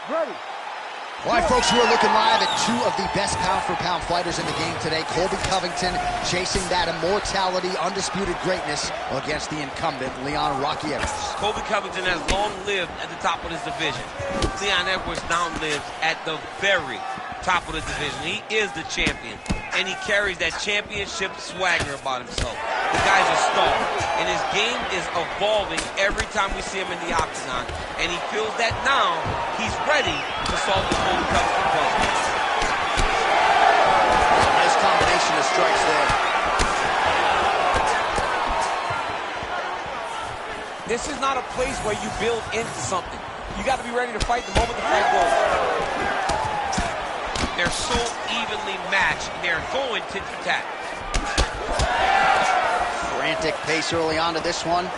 Ready. All right, folks, you are looking live at two of the best pound-for-pound fighters in the game today. Colby Covington chasing that immortality, undisputed greatness against the incumbent, Leon Rocky Edwards. Colby Covington has long lived at the top of his division. Leon Edwards now lives at the very top of the division. He is the champion, and he carries that championship swagger about himself. The guy's a star, and his game is evolving every time we see him in the octagon, and he feels that now he's ready to solve the Colby Covington puzzle. Nice combination of strikes there. This is not a place where you build into something. You got to be ready to fight the moment the fight goes. They're so evenly matched, and they're going tit for tat. Frantic pace early on to this one.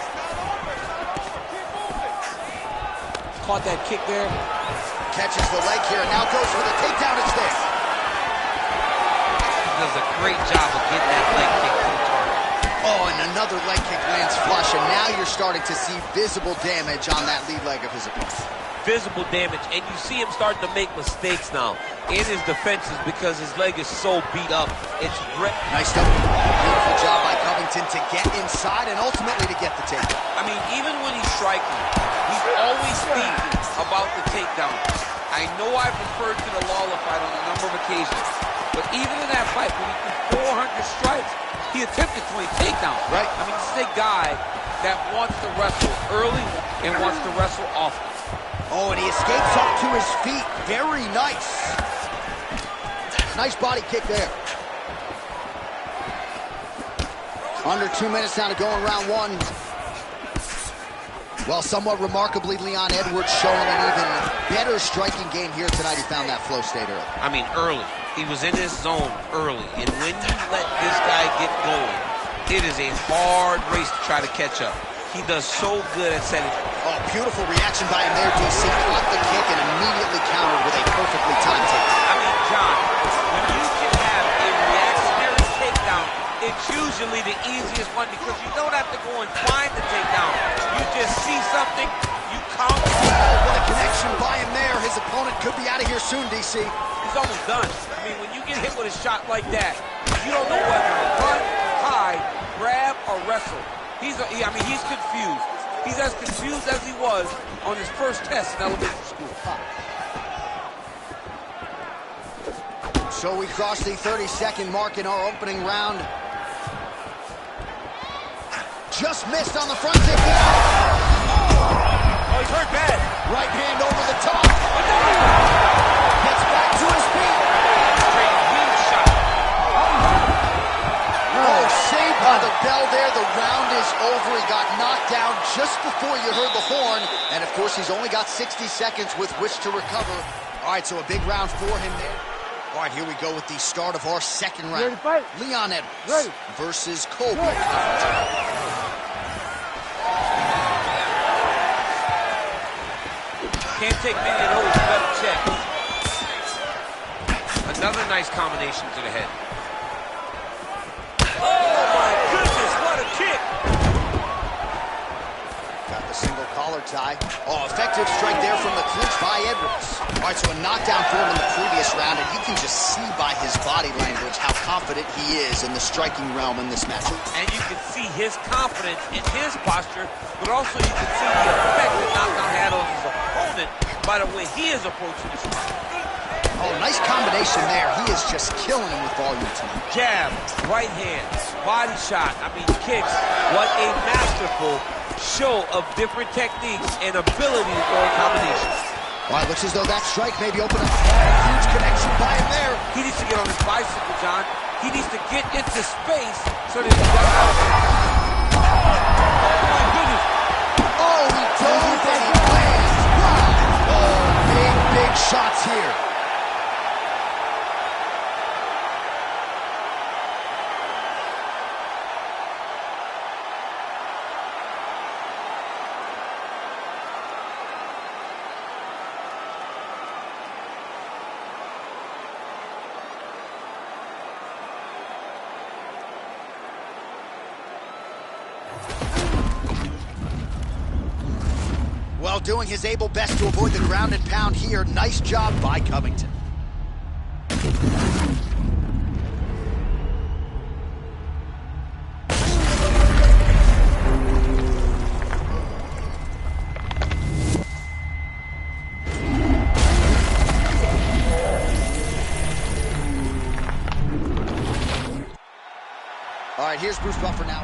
Caught that kick there. Catches the leg here, now goes for the takedown. It's there. He does a great job of getting that leg kick to the target. Oh, and another leg kick lands flush, and now you're starting to see visible damage on that lead leg of his opponent. Visible damage, and you see him starting to make mistakes now in his defenses because his leg is so beat up. It's nice stuff. Beautiful job by Covington to get inside and ultimately to get the takedown. I mean, even when he's striking, he's always thinking about the takedown. I know I've referred to the Lawler fight on a number of occasions, but even in that fight, when he threw 400 strikes, he attempted 20 takedowns. Right. I mean, this is a guy that wants to wrestle early and wants to wrestle often. Oh, and he escapes up to his feet. Very nice. Nice body kick there. Under 2 minutes now to go in round one. Well, somewhat remarkably, Leon Edwards showing an even better striking game here tonight. He found that flow state early. I mean, early. He was in his zone early. And when you let this guy get going, it is a hard race to try to catch up. He does so good at setting. Oh, beautiful reaction by him there, DC. Caught the kick and immediately countered with a perfectly timed takedown. I mean, John, when you can have a reactionary takedown, it's usually the easiest one because you don't have to go and find the takedown. You just see something, you counter. Oh, what a connection by him there. His opponent could be out of here soon, DC. He's almost done. I mean, when you get hit with a shot like that, you don't know whether to run, hide, grab, or wrestle. He's confused. He's as confused as he was on his first test in elementary school. So we cross the 30-second mark in our opening round. Just missed on the front kick. Oh, he's hurt bad. Right hand over the top. Gets back to his feet. Great, huge shot. Oh, saved by the bell there. The round is over. He got knocked down just before you heard the horn. And, of course, he's only got 60 seconds with which to recover. All right, so a big round for him there. All right, here we go with the start of our second round. Ready to fight? Leon Edwards Ready. versus Colby Covington. Can't take many of those. You better check. Another nice combination to the head. Oh, my goodness, what a kick. Got the single collar tie. Oh, effective strike there from the clinch by Edwards. All right, so a knockdown for him in the previous round, and you can just see by his body language how confident he is in the striking realm in this matchup. And you can see his confidence in his posture, but also you can see the effect that knockdown had on his opponent by the way he is approaching this fight. Oh, nice combination there. He is just killing him with volume tonight. Jab, right hand, body shot, kicks. What a masterful show of different techniques and ability to throw in combinations. Well, it looks as though that strike maybe opened up a huge connection by him there. He needs to get on his bicycle, John. He needs to get into space so that he can... Oh, my goodness. Oh, he dove and he lands. Wow. Oh, big shots here. Well, doing his able best to avoid the ground and pound here. Nice job by Covington. All right, here's Bruce Buffer now.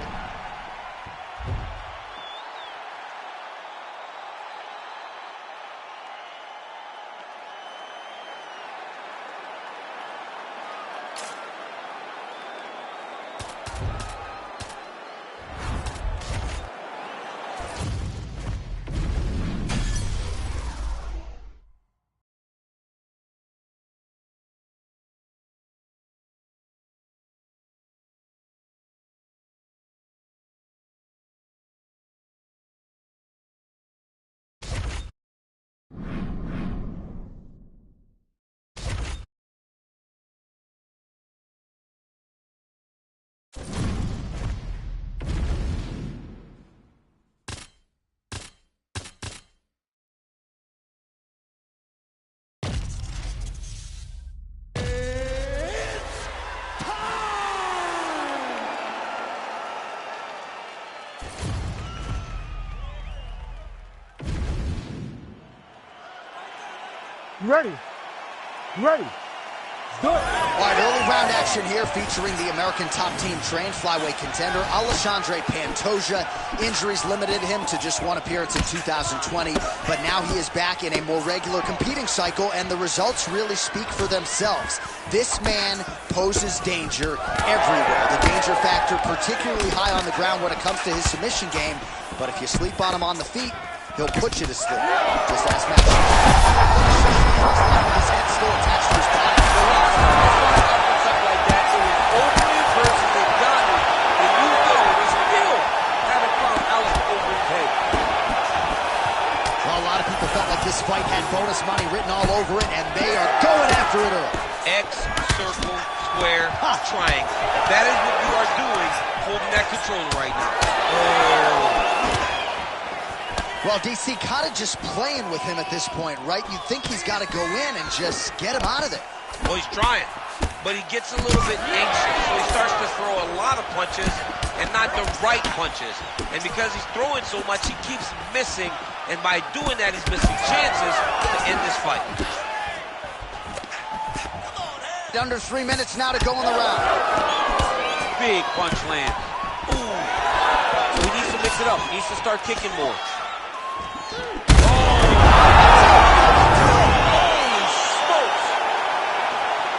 Ready. Ready. Do it. All right, early round action here featuring the American top team trained flyweight contender Alexandre Pantoja. Injuries limited him to just one appearance in 2020, but now he is back in a more regular competing cycle, and the results really speak for themselves. This man poses danger everywhere. The danger factor particularly high on the ground when it comes to his submission game, but if you sleep on him on the feet, he'll put you to sleep. Just ask Matt. His head still attached to his body. Something like that, so it's overly versus the Donnie, and you know we still haven't found Alex over his head. Well, a lot of people felt like this fight had bonus money written all over it, and they are going after it early. X, circle, square, triangle. That is what you are doing, holding that controller right now. Well, DC kind of just playing with him at this point, right? You'd think he's got to go in and just get him out of there. Well, he's trying, but he gets a little bit anxious, so he starts to throw a lot of punches and not the right punches. And because he's throwing so much, he keeps missing, and by doing that, he's missing chances to end this fight. Under 3 minutes now to go in the round. Big punch land. Ooh. So he needs to mix it up. He needs to start kicking more.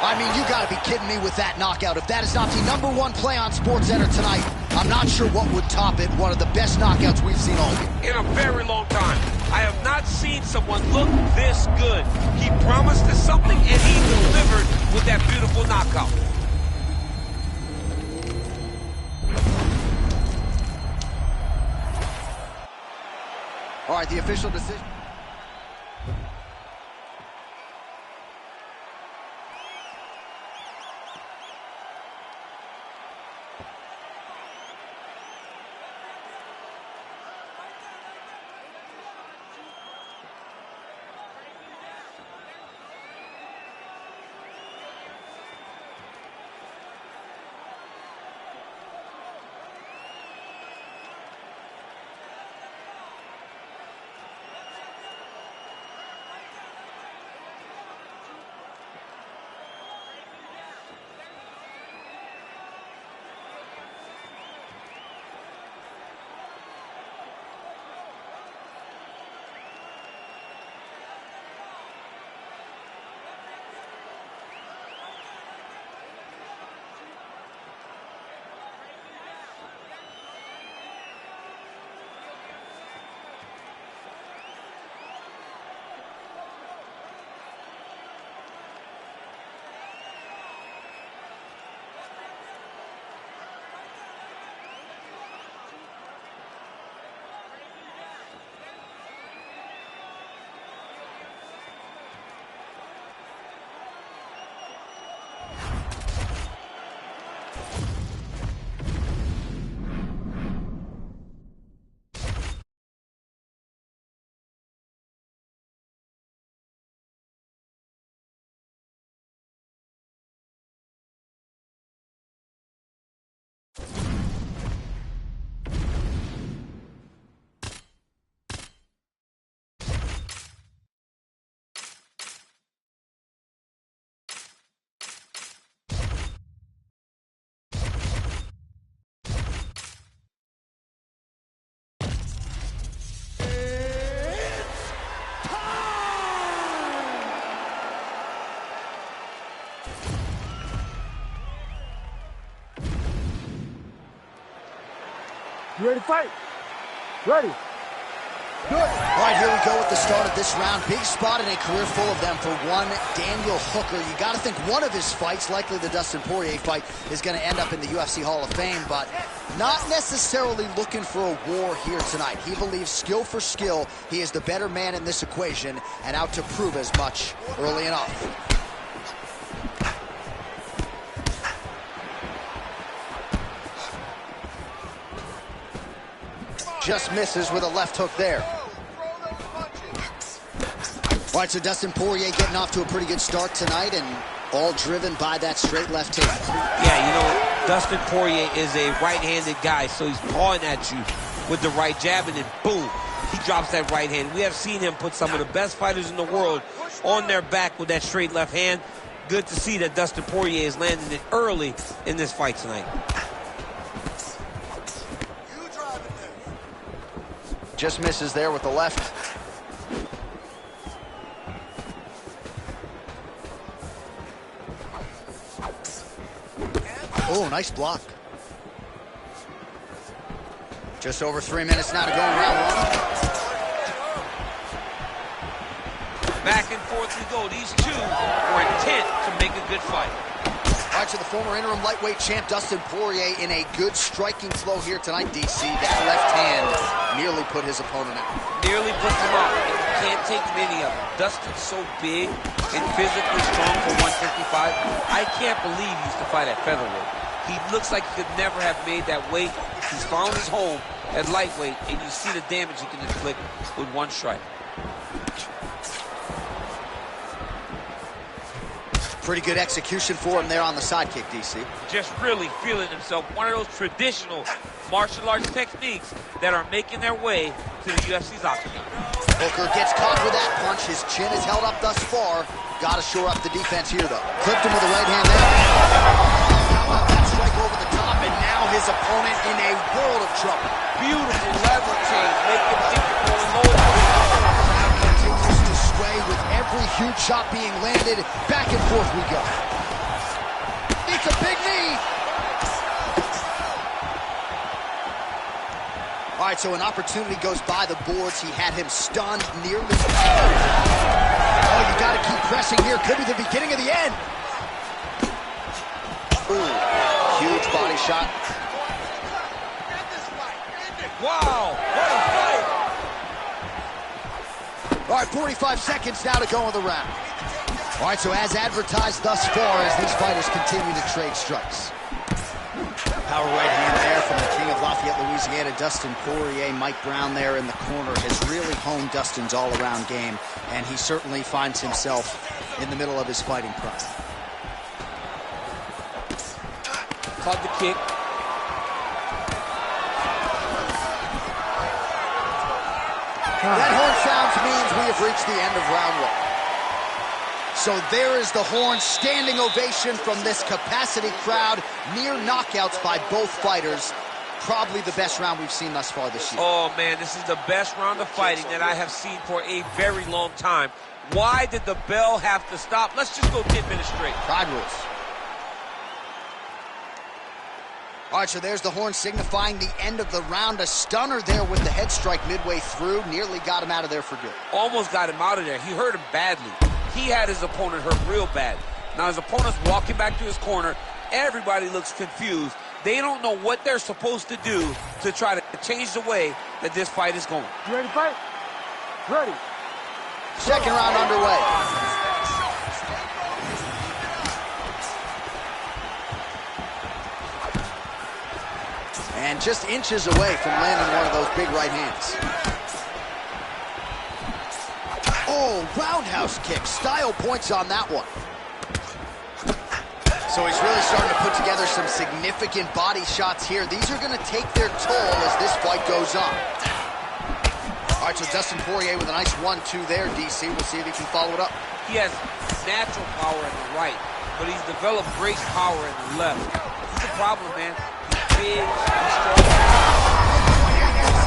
I mean, you got to be kidding me with that knockout. If that is not the #1 play on SportsCenter tonight, I'm not sure what would top it. One of the best knockouts we've seen all year. In a very long time. I have not seen someone look this good. He promised us something, and he delivered with that beautiful knockout. All right, the official decision. You ready to fight? Ready. Do it. All right, here we go with the start of this round. Big spot in a career full of them for one Daniel Hooker. You got to think one of his fights, likely the Dustin Poirier fight, is going to end up in the UFC Hall of Fame, but not necessarily looking for a war here tonight. He believes skill for skill, he is the better man in this equation and out to prove as much early enough. Just misses with a left hook there. All right, so Dustin Poirier getting off to a pretty good start tonight, and all driven by that straight left hand. Yeah, you know, Dustin Poirier is a right-handed guy, so he's pawing at you with the right jab, and then boom, he drops that right hand. We have seen him put some of the best fighters in the world on their back with that straight left hand. Good to see that Dustin Poirier is landing it early in this fight tonight. Just misses there with the left. Oh, nice block. Just over 3 minutes now to go in round one. Back and forth we go. These two were intent to make a good fight. All right, so the former interim lightweight champ Dustin Poirier in a good striking flow here tonight, DC. That left hand nearly put his opponent out. Nearly puts him out. And you can't take many of them. Dustin's so big and physically strong for 155. I can't believe he used to fight at featherweight. He looks like he could never have made that weight. He's found his home at lightweight, and you see the damage he can inflict with one strike. Pretty good execution for him there on the sidekick, DC. Just really feeling himself. One of those traditional martial arts techniques that are making their way to the UFC's octagon. Hooker gets caught with that punch. His chin is held up thus far. Got to shore up the defense here, though. Clipped him with the right hand there. How about that strike over the top, and now his opponent in a world of trouble. Beautiful level change. Make him think you're going low. Continues to sway with every huge shot being landed. Back and forth we go. It's a big knee. All right, so an opportunity goes by the boards. He had him stunned, nearly. Oh, you got to keep pressing here. Could be the beginning of the end. Ooh, huge body shot. Wow, what a fight. All right, 45 seconds now to go in the round. All right, so as advertised thus far, as these fighters continue to trade strikes. Power right hand there from the king of Lafayette, Louisiana, Dustin Poirier. Mike Brown there in the corner has really honed Dustin's all-around game, and he certainly finds himself in the middle of his fighting prime. Caught the kick. That horn sounds means we have reached the end of round one. So there is the horn, standing ovation from this capacity crowd. Near knockouts by both fighters. Probably the best round we've seen thus far this year. Oh, man, this is the best round of fighting that I have seen for a very long time. Why did the bell have to stop? Let's just go 10 minutes straight. Pride rules. All right, so there's the horn signifying the end of the round. A stunner there with the head strike midway through. Nearly got him out of there for good. Almost got him out of there. He hurt him badly. He had his opponent hurt real bad. Now his opponent's walking back to his corner. Everybody looks confused. They don't know what they're supposed to do to try to change the way that this fight is going. You ready to fight? Ready. Second round underway. And just inches away from landing one of those big right hands. Oh, roundhouse kick. Style points on that one. So he's really starting to put together some significant body shots here. These are going to take their toll as this fight goes on. All right, so Dustin Poirier with a nice 1-2 there, DC. We'll see if he can follow it up. He has natural power in the right, but he's developed great power in the left. This is the problem, man. He's big, he's strong.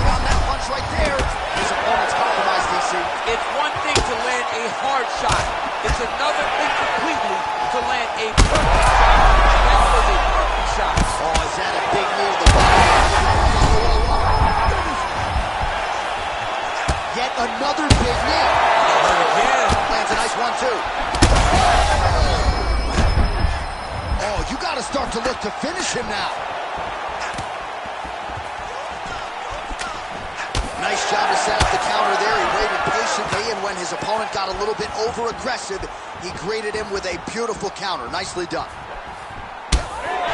On that punch right there, his opponent's compromised, DC. It's one thing to land a hard shot. It's another thing completely to land a perfect shot. That was a perfect shot. Oh, is that a big knee to the body? round 2. Oh, you got to start to look to finish him now. Nice job to set up the counter there. He waited patiently, and when his opponent got a little bit over-aggressive, he greeted him with a beautiful counter. Nicely done.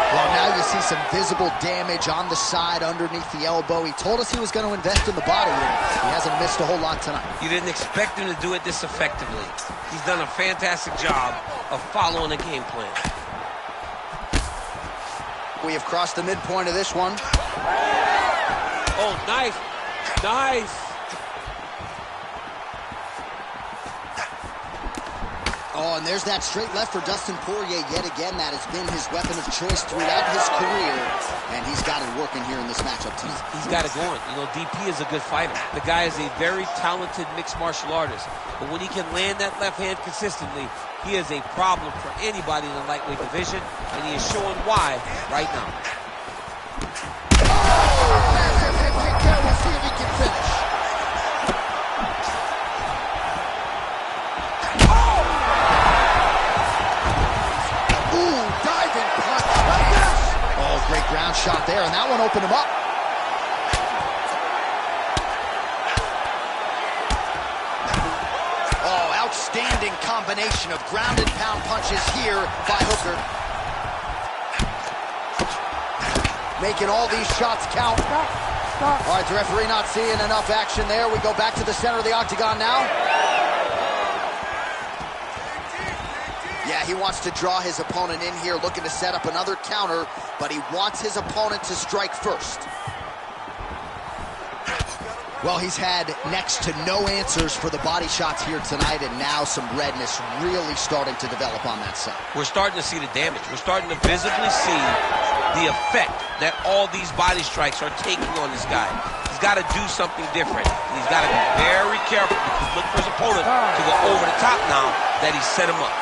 Well, now you see some visible damage on the side underneath the elbow. He told us he was going to invest in the body, and he hasn't missed a whole lot tonight. You didn't expect him to do it this effectively. He's done a fantastic job of following the game plan. We have crossed the midpoint of this one. Oh, nice. Nice. Oh, and there's that straight left for Dustin Poirier yet again. That has been his weapon of choice throughout his career, and he's got it working here in this matchup tonight. He's got it going. You know, DP is a good fighter. The guy is a very talented mixed martial artist, but when he can land that left hand consistently, he is a problem for anybody in the lightweight division, and he is showing why right now. Massive hip kick there. We'll see if he can finish. Great ground shot there, and that one opened him up. Oh, outstanding combination of ground and pound punches here by Hooker. Making all these shots count. Stop. All right, the referee not seeing enough action there. We go back to the center of the octagon now. Yeah, he wants to draw his opponent in here, looking to set up another counter, but he wants his opponent to strike first. Well, he's had next to no answers for the body shots here tonight, and now some redness really starting to develop on that side. We're starting to see the damage. We're starting to visibly see the effect that all these body strikes are taking on this guy. He's got to do something different. He's got to be very careful because look for his opponent to go over the top now that he's set him up.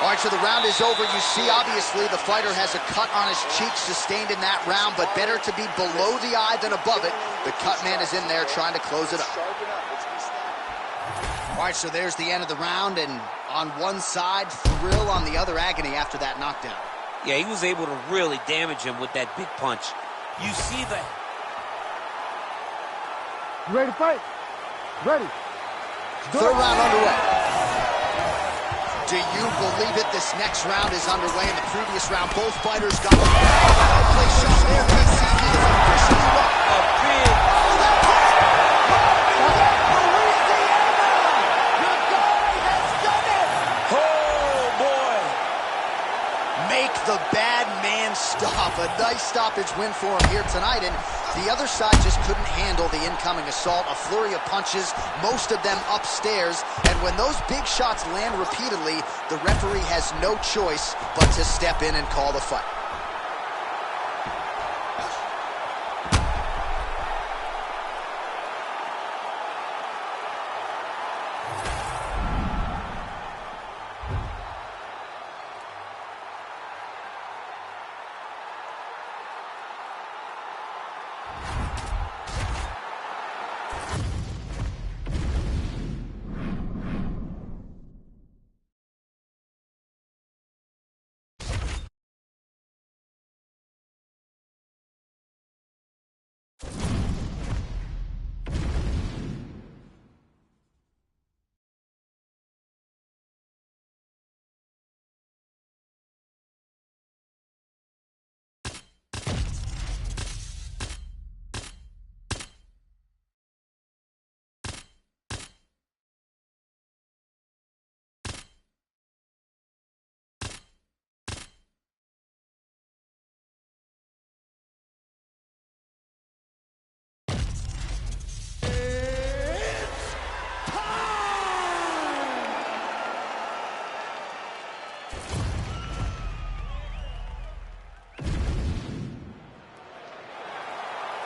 All right, so the round is over. You see, obviously, the fighter has a cut on his cheek sustained in that round, but better to be below the eye than above it. The cut man is in there trying to close it up. All right, so there's the end of the round, and on one side, thrill, on the other, agony after that knockdown. Yeah, he was able to really damage him with that big punch. You see the... You ready to fight? Ready. Third round underway. Do you believe it? This next round is underway. In the previous round, both fighters got a place shot there. PCE is officially up. A big... Oh, boy. Make the bad man stop. A nice stoppage win for him here tonight. And the other side just couldn't handle the incoming assault. A flurry of punches, most of them upstairs. And when those big shots land repeatedly, the referee has no choice but to step in and call the fight.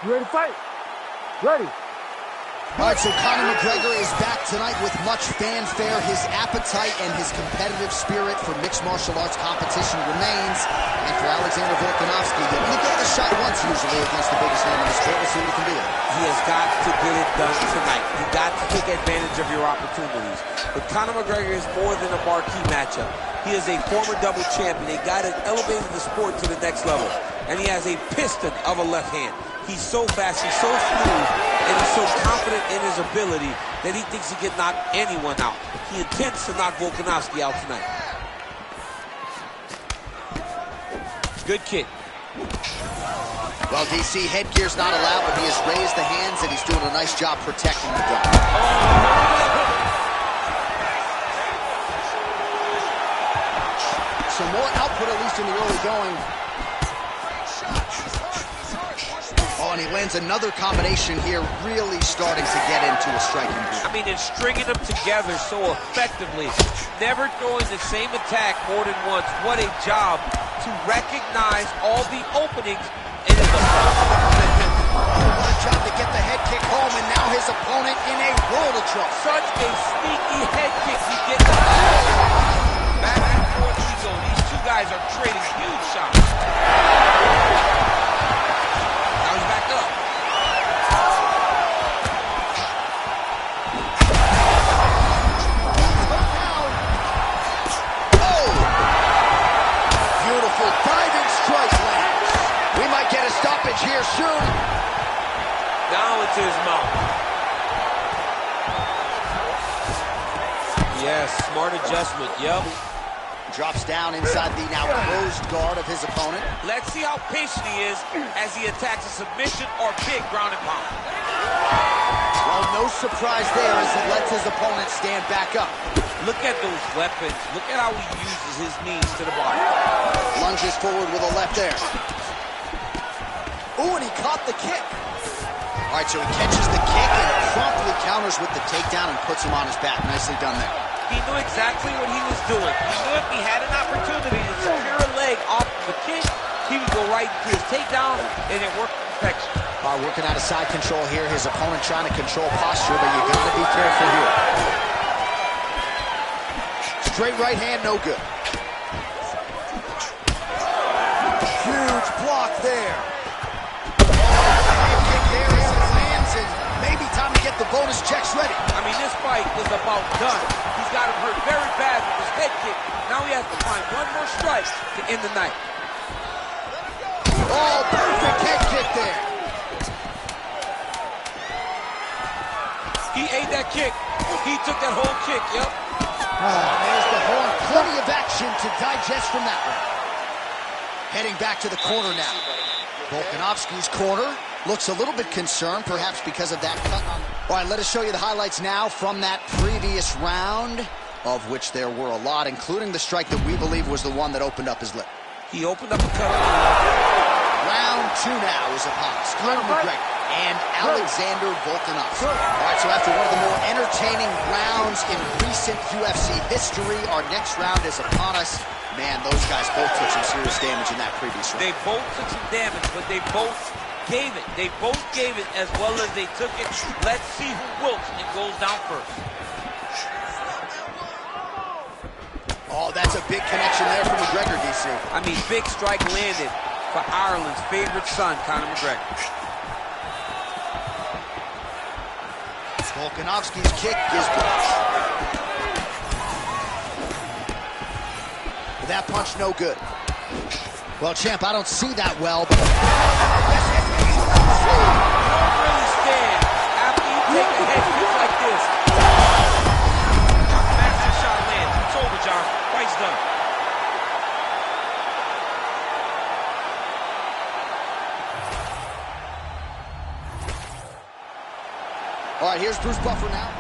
You ready to fight? Ready. All right, so Conor McGregor is back tonight with much fanfare. His appetite and his competitive spirit for mixed martial arts competition remains. And for Alexander Volkanovski, you only get the shot once usually against the biggest name in the sport. We'll see what he can do. He has got to get it done tonight. You got to take advantage of your opportunities. But Conor McGregor is more than a marquee matchup. He is a former double champion, a guy that elevated the sport to the next level. And he has a piston of a left hand. He's so fast, he's so smooth, and he's so confident in his ability that he thinks he can knock anyone out. He intends to knock Volkanovski out tonight. Good kick. Well, DC, headgear's not allowed, but he has raised the hands, and he's doing a nice job protecting the gun. Some more output, at least in the early going. Oh, and he lands another combination here, really starting to get into a striking groove. I mean, and stringing them together so effectively, never throwing the same attack more than once. What a job to recognize all the openings. It is a what a job to get the head kick home, and now his opponent in a world of trouble. such a sneaky head kick he gets. Back and forth we go. These two guys are trading huge shots. Now he's back up. Oh! Beautiful diving strike lands. We might get a stoppage here soon. Now into his mouth. Yes, smart adjustment, yep. Drops down inside the now closed guard of his opponent. Let's see how patient he is as he attacks a submission or big ground and pound. Well, no surprise there as he lets his opponent stand back up. Look at those weapons. Look at how he uses his knees to the body. Lunges forward with a left there. Ooh, and he caught the kick. All right, so he catches the kick and promptly counters with the takedown and puts him on his back. Nicely done there. He knew exactly what he was doing. He knew if he had an opportunity to secure a leg off of the kick, he would go right to his takedown, and it worked to perfection. Working out of side control here. His opponent trying to control posture, but you got to be careful here. Straight right hand, no good. Huge block there. Head kick there as it lands, and maybe time to get the bonus checks ready. I mean, this fight is about done. He's got him hurt very bad with his head kick. Now he has to find one more strike to end the night. Oh, perfect head kick there. He ate that kick. He took that whole kick, yep. There's the horn. Plenty of action to digest from that one. Heading back to the corner now. Volkanovski's corner looks a little bit concerned, perhaps because of that cut on. All right, let us show you the highlights now from that previous round, of which there were a lot, including the strike that we believe was the one that opened up his lip. He opened up a cut on the left. Round two now is upon us. Conor McGregor and Alexander Volkanovski. All right, so after one of the more entertaining rounds in recent UFC history, our next round is upon us. Man, those guys both took some serious damage in that previous round. They both took some damage, but they both gave it. They both gave it as well as they took it. Let's see who wilts and goes down first. Oh, that's a big connection there for McGregor, DC. I mean, big strike landed for Ireland's favorite son, Conor McGregor. Volkanovski's kick is blocked. That punch no good. Well, champ, I don't see that well, but... You don't really stand after you take a head kick like this. Master shot lands. It's over, John. Fight's done. All right, here's Bruce Buffer now.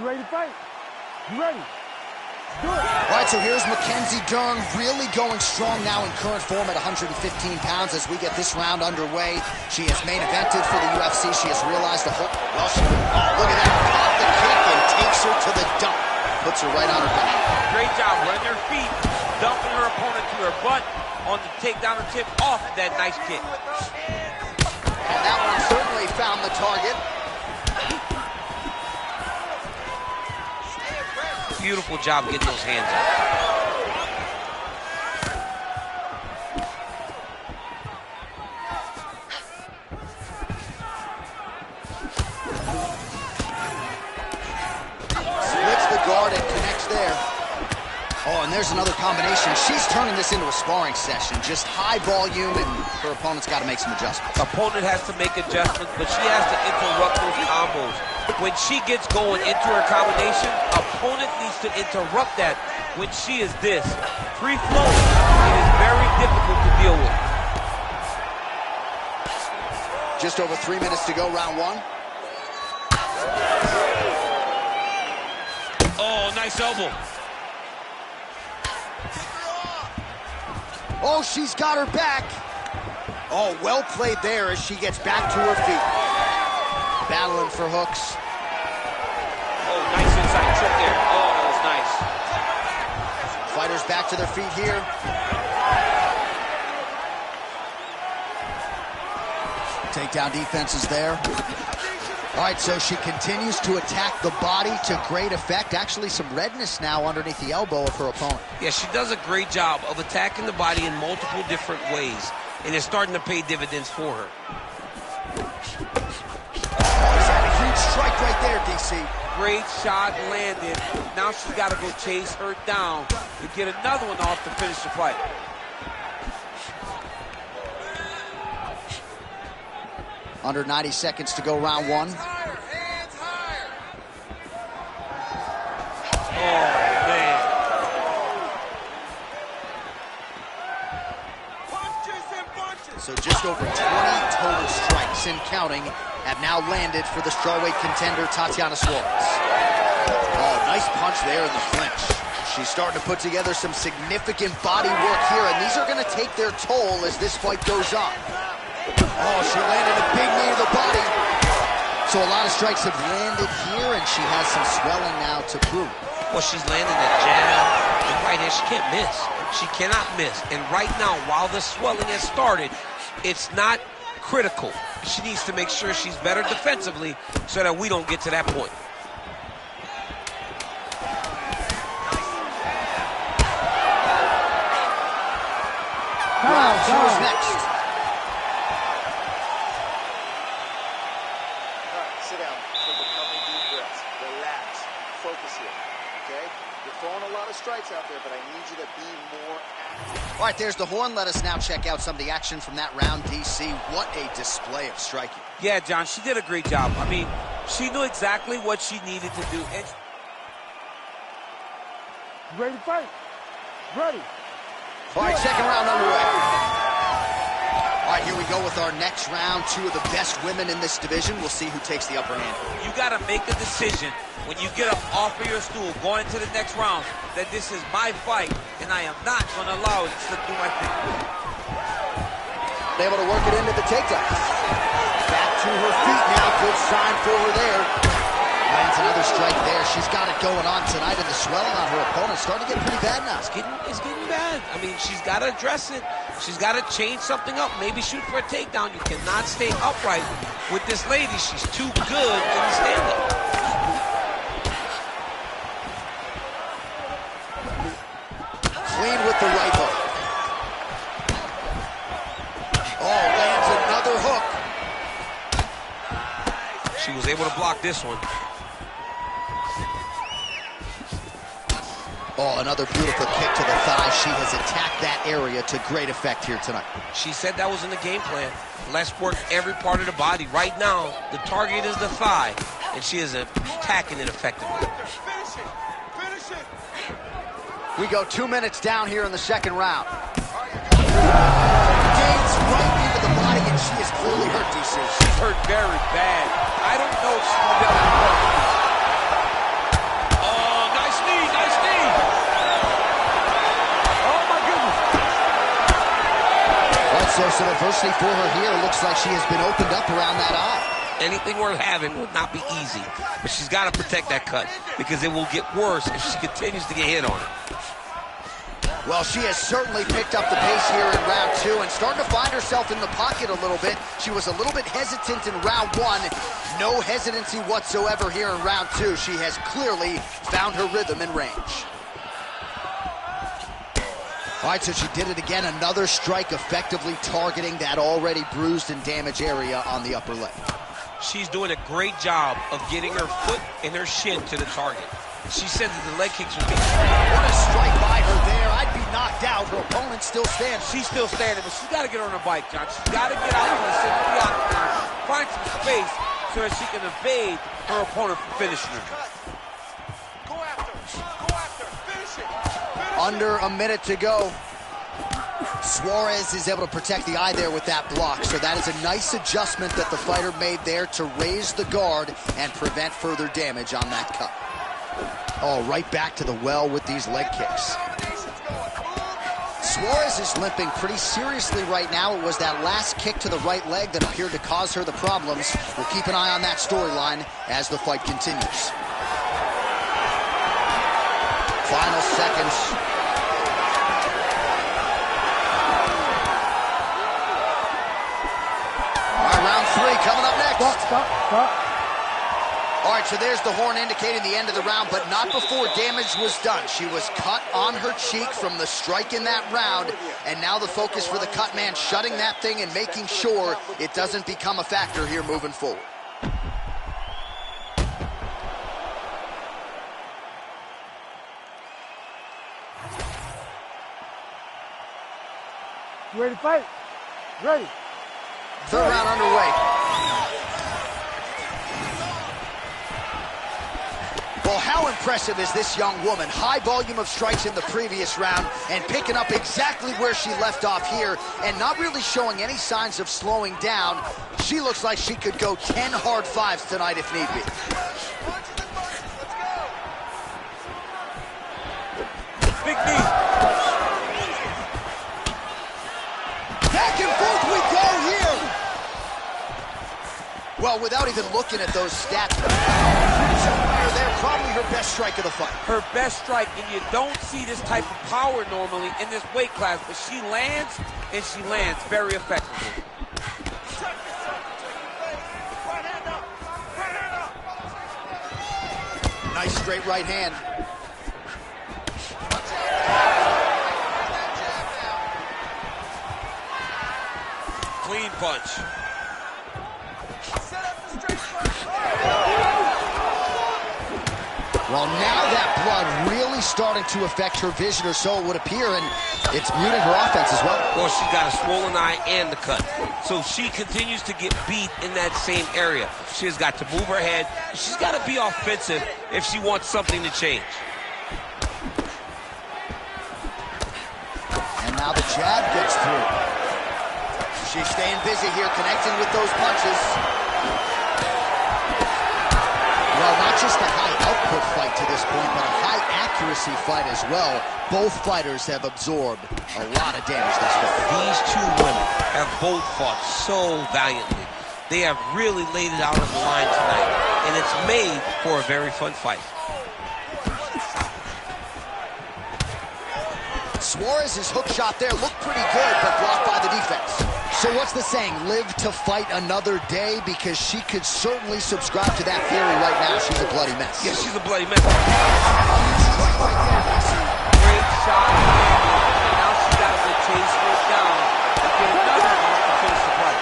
You ready to fight? You ready? Do it. All right, so here's Mackenzie Dern really going strong now in current form at 115 pounds as we get this round underway. She has main evented for the UFC. She has realized the whole... Well, look at that. Caught the kick and takes her to the dump. Puts her right on her back. Great job running her feet, dumping her opponent to her butt on the takedown or tip off that nice kick. And that one certainly found the target. Beautiful job getting those hands up. Splits the guard and connects there. Oh, and there's another combination. She's turning this into a sparring session. Just high volume, and her opponent's got to make some adjustments. Opponent has to make adjustments, but she has to interrupt those combos. When she gets going into her combination, opponent needs to interrupt that. When she is this free flowing, it is very difficult to deal with. Just over 3 minutes to go, round one. Oh, nice elbow. Oh, she's got her back. Oh, well played there as she gets back to her feet. Battling for hooks. Oh, nice inside trick there. Oh, that was nice. Fighters back to their feet here. Takedown defense is there. All right, so she continues to attack the body to great effect. Actually, some redness now underneath the elbow of her opponent. Yeah, she does a great job of attacking the body in multiple different ways, and it's starting to pay dividends for her. Huge strike right there, DC. Great shot landed. Now she's got to go chase her down to get another one off to finish the fight. Under 90 seconds to go, round one. Oh, man. So just over 20 total strikes and counting have now landed for the strawweight contender, Tatiana Suarez. Oh, nice punch there in the clinch. She's starting to put together some significant body work here, and these are going to take their toll as this fight goes on. Oh, she landed a big knee to the body. So a lot of strikes have landed here, and she has some swelling now to prove. Well, she's landing a jab and right hand. She can't miss. She cannot miss. And right now, while the swelling has started, it's not critical. She needs to make sure she's better defensively so that we don't get to that point. Round two is next. Sit down, take a couple deep breaths, relax, focus here, okay? You're throwing a lot of strikes out there, but I need you to be more active. All right, there's the horn. Let us now check out some of the action from that round, DC. What a display of striking. Yeah, John, she did a great job. I mean, she knew exactly what she needed to do. And You ready to fight? Ready. All right, second round underway. All right, here we go with our next round. Two of the best women in this division. We'll see who takes the upper hand. You got to make a decision when you get up off of your stool going into the next round that this is my fight, and I am not going to allow it to slip through my fingers. Able to work it into the takedown. Back to her feet now. Good sign for her there. Lands another strike there. She's got it going on tonight, and the swelling on her opponent starting to get pretty bad now. It's getting bad. I mean, she's got to address it. She's got to change something up. Maybe shoot for a takedown. You cannot stay upright with this lady. She's too good in the stand-up. Clean with the right hook. Oh, lands another hook. She was able to block this one. Oh, another beautiful kick to the thigh. She has attacked that area to great effect here tonight. She said that was in the game plan. Let's work every part of the body. Right now, the target is the thigh, and she is attacking it effectively. Finish it! Finish it! We go 2 minutes down here in the second round. Gains right into the body, and she is clearly hurt, DC. she's hurt very bad. I don't know if she's going to be able to recover. So some adversity for her here. Looks like she has been opened up around that eye. Anything worth having will not be easy, but she's got to protect that cut because it will get worse if she continues to get hit on it. Well, she has certainly picked up the pace here in round 2 and starting to find herself in the pocket a little bit. She was a little bit hesitant in round 1. No hesitancy whatsoever here in round 2. She has clearly found her rhythm and range. All right, so she did it again. Another strike effectively targeting that already bruised and damaged area on the upper leg. She's doing a great job of getting her foot and her shin to the target. She said that the leg kicks would be... What a strike by her there. I'd be knocked out. Her opponent still standing. She's still standing, but she's got to get on her bike, John. She's got to get out of the center of the octagon, find some space so that she can evade her opponent from finishing her. Go after her. Finish it. Under a minute to go. Suarez is able to protect the eye there with that block. So that is a nice adjustment that the fighter made there to raise the guard and prevent further damage on that cut. Oh, right back to the well with these leg kicks. Suarez is limping pretty seriously right now. It was that last kick to the right leg that appeared to cause her the problems. We'll keep an eye on that storyline as the fight continues. Final seconds. All right, round 3 coming up next. Stop. All right, so there's the horn indicating the end of the round, but not before damage was done. She was cut on her cheek from the strike in that round, and now the focus for the cut man, shutting that thing and making sure it doesn't become a factor here moving forward. You ready to fight? Ready. Third round underway. Well, how impressive is this young woman? High volume of strikes in the previous round and picking up exactly where she left off here and not really showing any signs of slowing down. She looks like she could go 10 hard 5s tonight if need be. Big knee. Back and forth we go here. Well, without even looking at those stats, they're probably her best strike of the fight. Her best strike, and you don't see this type of power normally in this weight class, but she lands, and she lands very effectively. Nice straight right hand. Clean punch. Well, now that blood really starting to affect her vision, or so it would appear, and it's muting her offense as well. Well, she's got a swollen eye and the cut. So she continues to get beat in that same area. She has got to move her head. She's got to be offensive if she wants something to change. And now the jab gets through. She's staying busy here, connecting with those punches. Well, not just a high output fight to this point, but a high accuracy fight as well. Both fighters have absorbed a lot of damage thus far. These two women have both fought so valiantly. They have really laid it out on the line tonight, and it's made for a very fun fight. Suarez's hook shot there looked pretty good, but blocked by the defense. So what's the saying? Live to fight another day, because she could certainly subscribe to that theory right now. She's a bloody mess. Yeah, she's a bloody mess. Great shot. Now she's got to chase her down and get another one to finish the fight.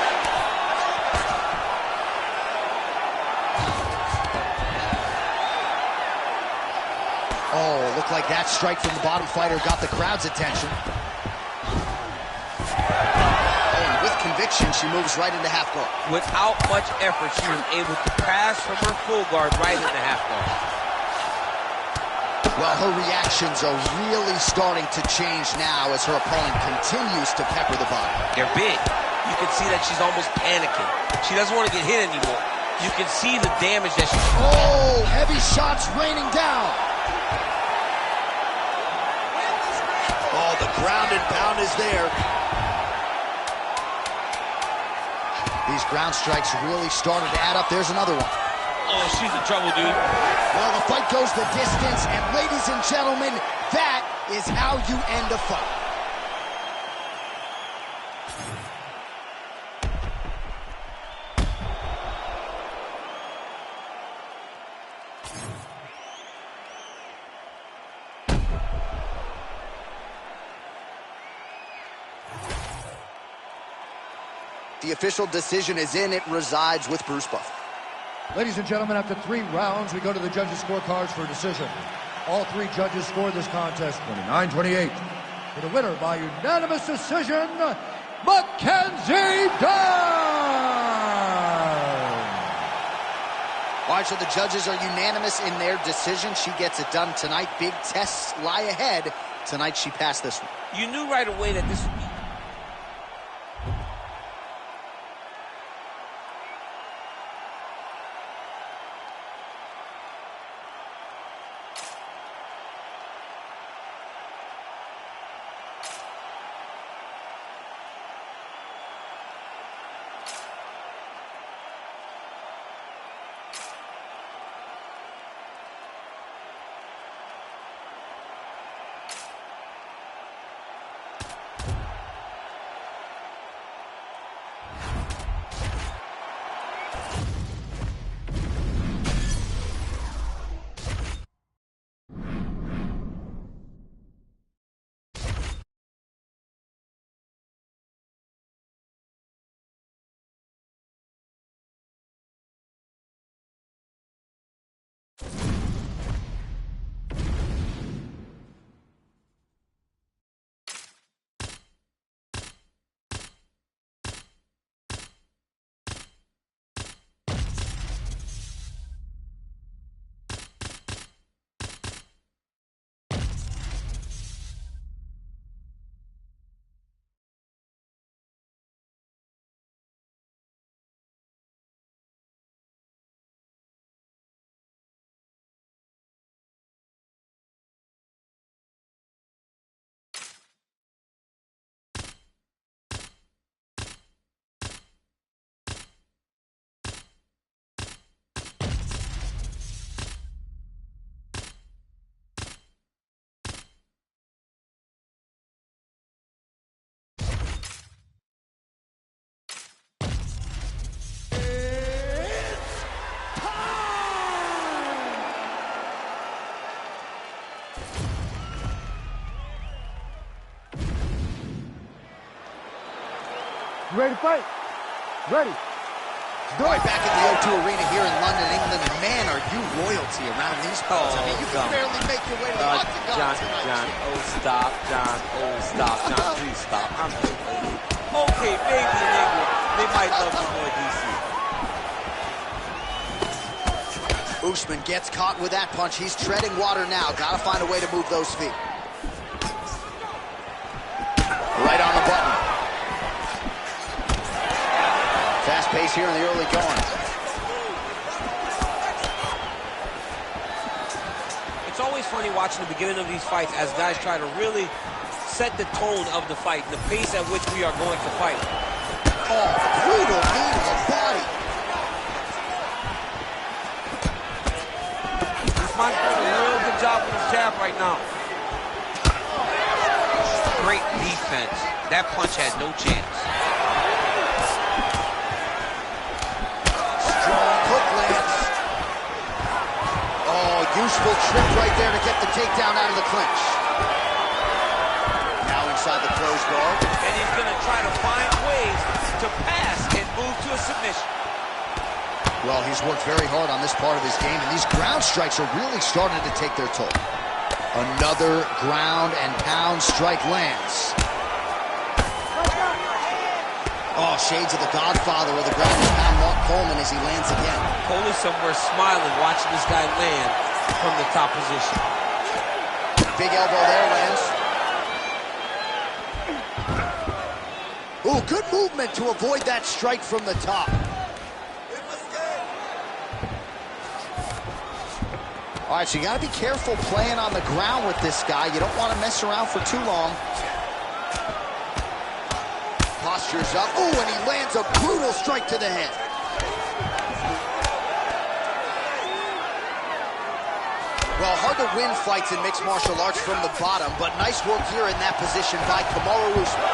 Oh, looked like that strike from the bottom fighter got the crowd's attention. Conviction, she moves right into half guard. Without much effort, she was able to pass from her full guard right into half guard. Well, her reactions are really starting to change now as her opponent continues to pepper the body. They're big. You can see that she's almost panicking. She doesn't want to get hit anymore. You can see the damage that she's... Oh, heavy shots raining down. Oh, the ground and pound is there. These ground strikes really started to add up. There's another one. Oh, she's in trouble, dude. Well, the fight goes the distance, and ladies and gentlemen, that is how you end a fight. The official decision is in. It resides with Bruce Buffer. Ladies and gentlemen, after 3 rounds, we go to the judges' scorecards for a decision. All 3 judges scored this contest 29-28. For the winner by unanimous decision, Mackenzie Dern! All right, so the judges are unanimous in their decision. She gets it done tonight. Big tests lie ahead. Tonight, she passed this one. You knew right away that this would be... You ready to fight? Ready. Right back at the O2 Arena here in London, England, and man, are you royalty around these parts. I mean, you can barely make your way to the octagon John, tonight. oh, stop, John, oh, stop, John, please stop. I'm so crazy. Okay, maybe in England, they might love me more DC. Usman gets caught with that punch. He's treading water now. Got to find a way to move those feet. Right on the button. Fast pace here in the early going. It's always funny watching the beginning of these fights as guys try to really set the tone of the fight, the pace at which we are going to fight. Oh, brutal knee to the body. Usman's doing a real good job with his jab right now. Great defense. That punch had no chance. Strong hook lands. Oh, useful trick right there to get the takedown out of the clinch. Now inside the closed guard. And he's going to try to find ways to pass and move to a submission. Well, he's worked very hard on this part of his game, and these ground strikes are really starting to take their toll. Another ground and pound strike lands. Oh, shades of the godfather of the ground and pound, Mark Coleman, as he lands again. Coley somewhere smiling, watching this guy land from the top position. Big elbow there, lands. Ooh, good movement to avoid that strike from the top. All right, so you got to be careful playing on the ground with this guy. You don't want to mess around for too long. Posture gestures up. Ooh, and he lands a brutal strike to the head. Well, hard to win fights in mixed martial arts from the bottom, but nice work here in that position by Kamaru Usman.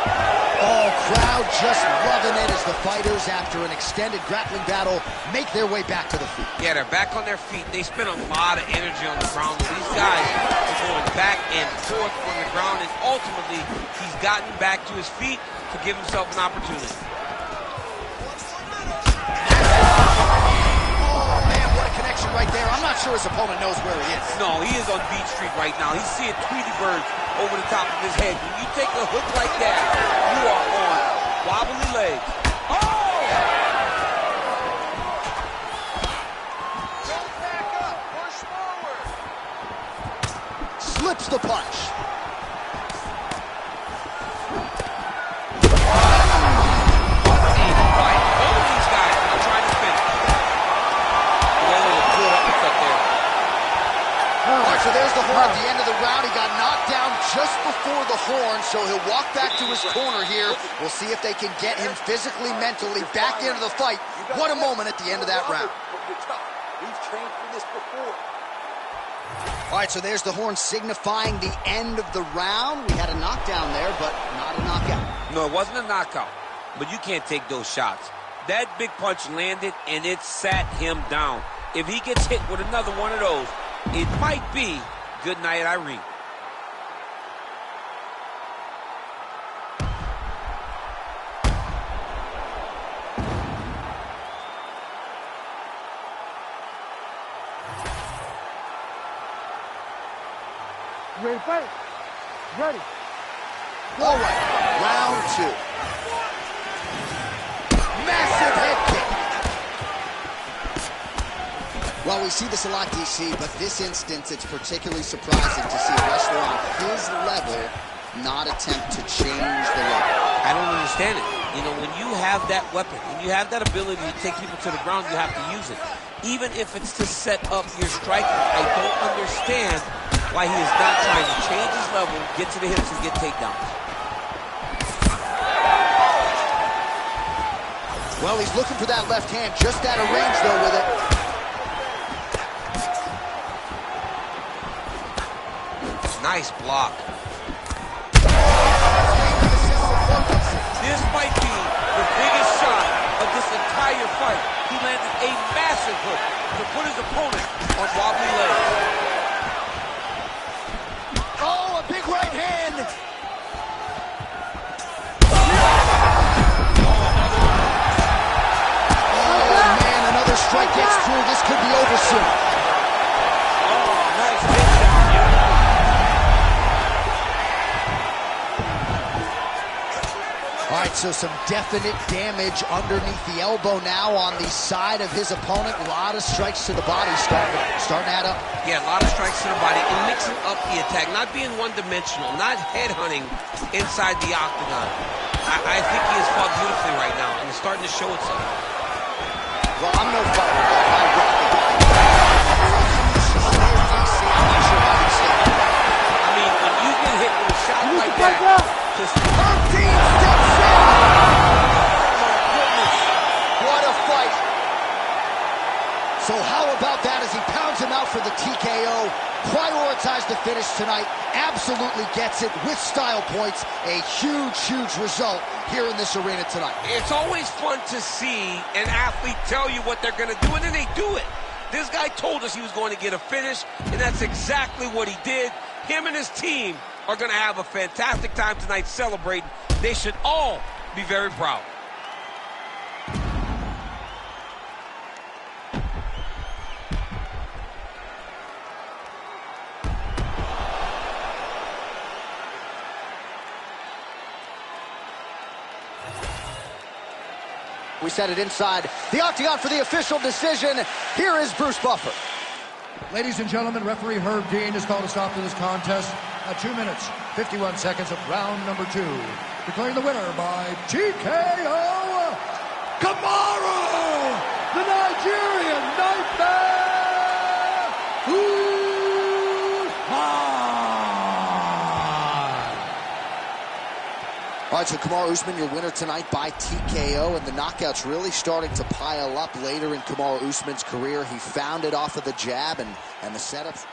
Oh, crowd just loving it as the fighters, after an extended grappling battle, make their way back to the feet. Yeah, they're back on their feet. They spend a lot of energy on the ground. These guys are going back and forth on the ground, and ultimately, he's gotten back to his feet to give himself an opportunity. Right there. I'm not sure his opponent knows where he is. No, he is on Beach Street right now. He's seeing Tweety birds over the top of his head. When you take a hook like that, you are on wobbly legs. Oh! Don't back up. Push forward. Slips the punch. So there's the horn at the end of the round. He got knocked down just before the horn, so he'll walk back to his corner here. We'll see if they can get him physically, mentally back into the fight. What a moment at the end of that round. We've trained for this before. All right, so there's the horn signifying the end of the round. We had a knockdown there, but not a knockout. No, it wasn't a knockout, but you can't take those shots. That big punch landed, and it sat him down. If he gets hit with another one of those, it might be good night, Irene. Ready to fight? Ready. All right, round two. Massive head kick. Well, we see this a lot, DC, but this instance, it's particularly surprising to see a wrestler on his level not attempt to change the level. I don't understand it. You know, when you have that weapon, when you have that ability to take people to the ground, you have to use it. Even if it's to set up your striking, I don't understand why he is not trying to change his level, get to the hips, and get takedowns. Well, he's looking for that left hand, just out of range, though, with it. Nice block. This might be the biggest shot of this entire fight. He landed a massive hook to put his opponent on wobbly legs. Oh, a big right hand. Oh, man, another strike gets through. This could be over soon. All right, so some definite damage underneath the elbow now on the side of his opponent. A lot of strikes to the body starting to add up. Yeah, a lot of strikes to the body and mixing up the attack, not being one-dimensional, not headhunting inside the octagon. I think he has fought beautifully right now, and it's starting to show itself. Well, I'm no fighter, but I rock the guy. I mean, when you get hit with a shot like that, just 13 steps in. What a fight. So how about that as he pounds him out for the TKO? Prioritized the finish tonight. Absolutely gets it with style points. A huge, huge result here in this arena tonight. It's always fun to see an athlete tell you what they're going to do, and then they do it. This guy told us he was going to get a finish, and that's exactly what he did. Him and his team are going to have a fantastic time tonight celebrating. They should all be very proud. We set it inside the octagon for the official decision. Here is Bruce Buffer. Ladies and gentlemen, referee Herb Dean has called a stop to this contest at 2 minutes, 51 seconds of round number 2. Declaring the winner by TKO, Kamaru, the Nigerian Nightmare, Usman. All right, right, so Kamaru Usman, your winner tonight by TKO, and the knockouts really starting to pile up later in Kamaru Usman's career. He found it off of the jab and the setups.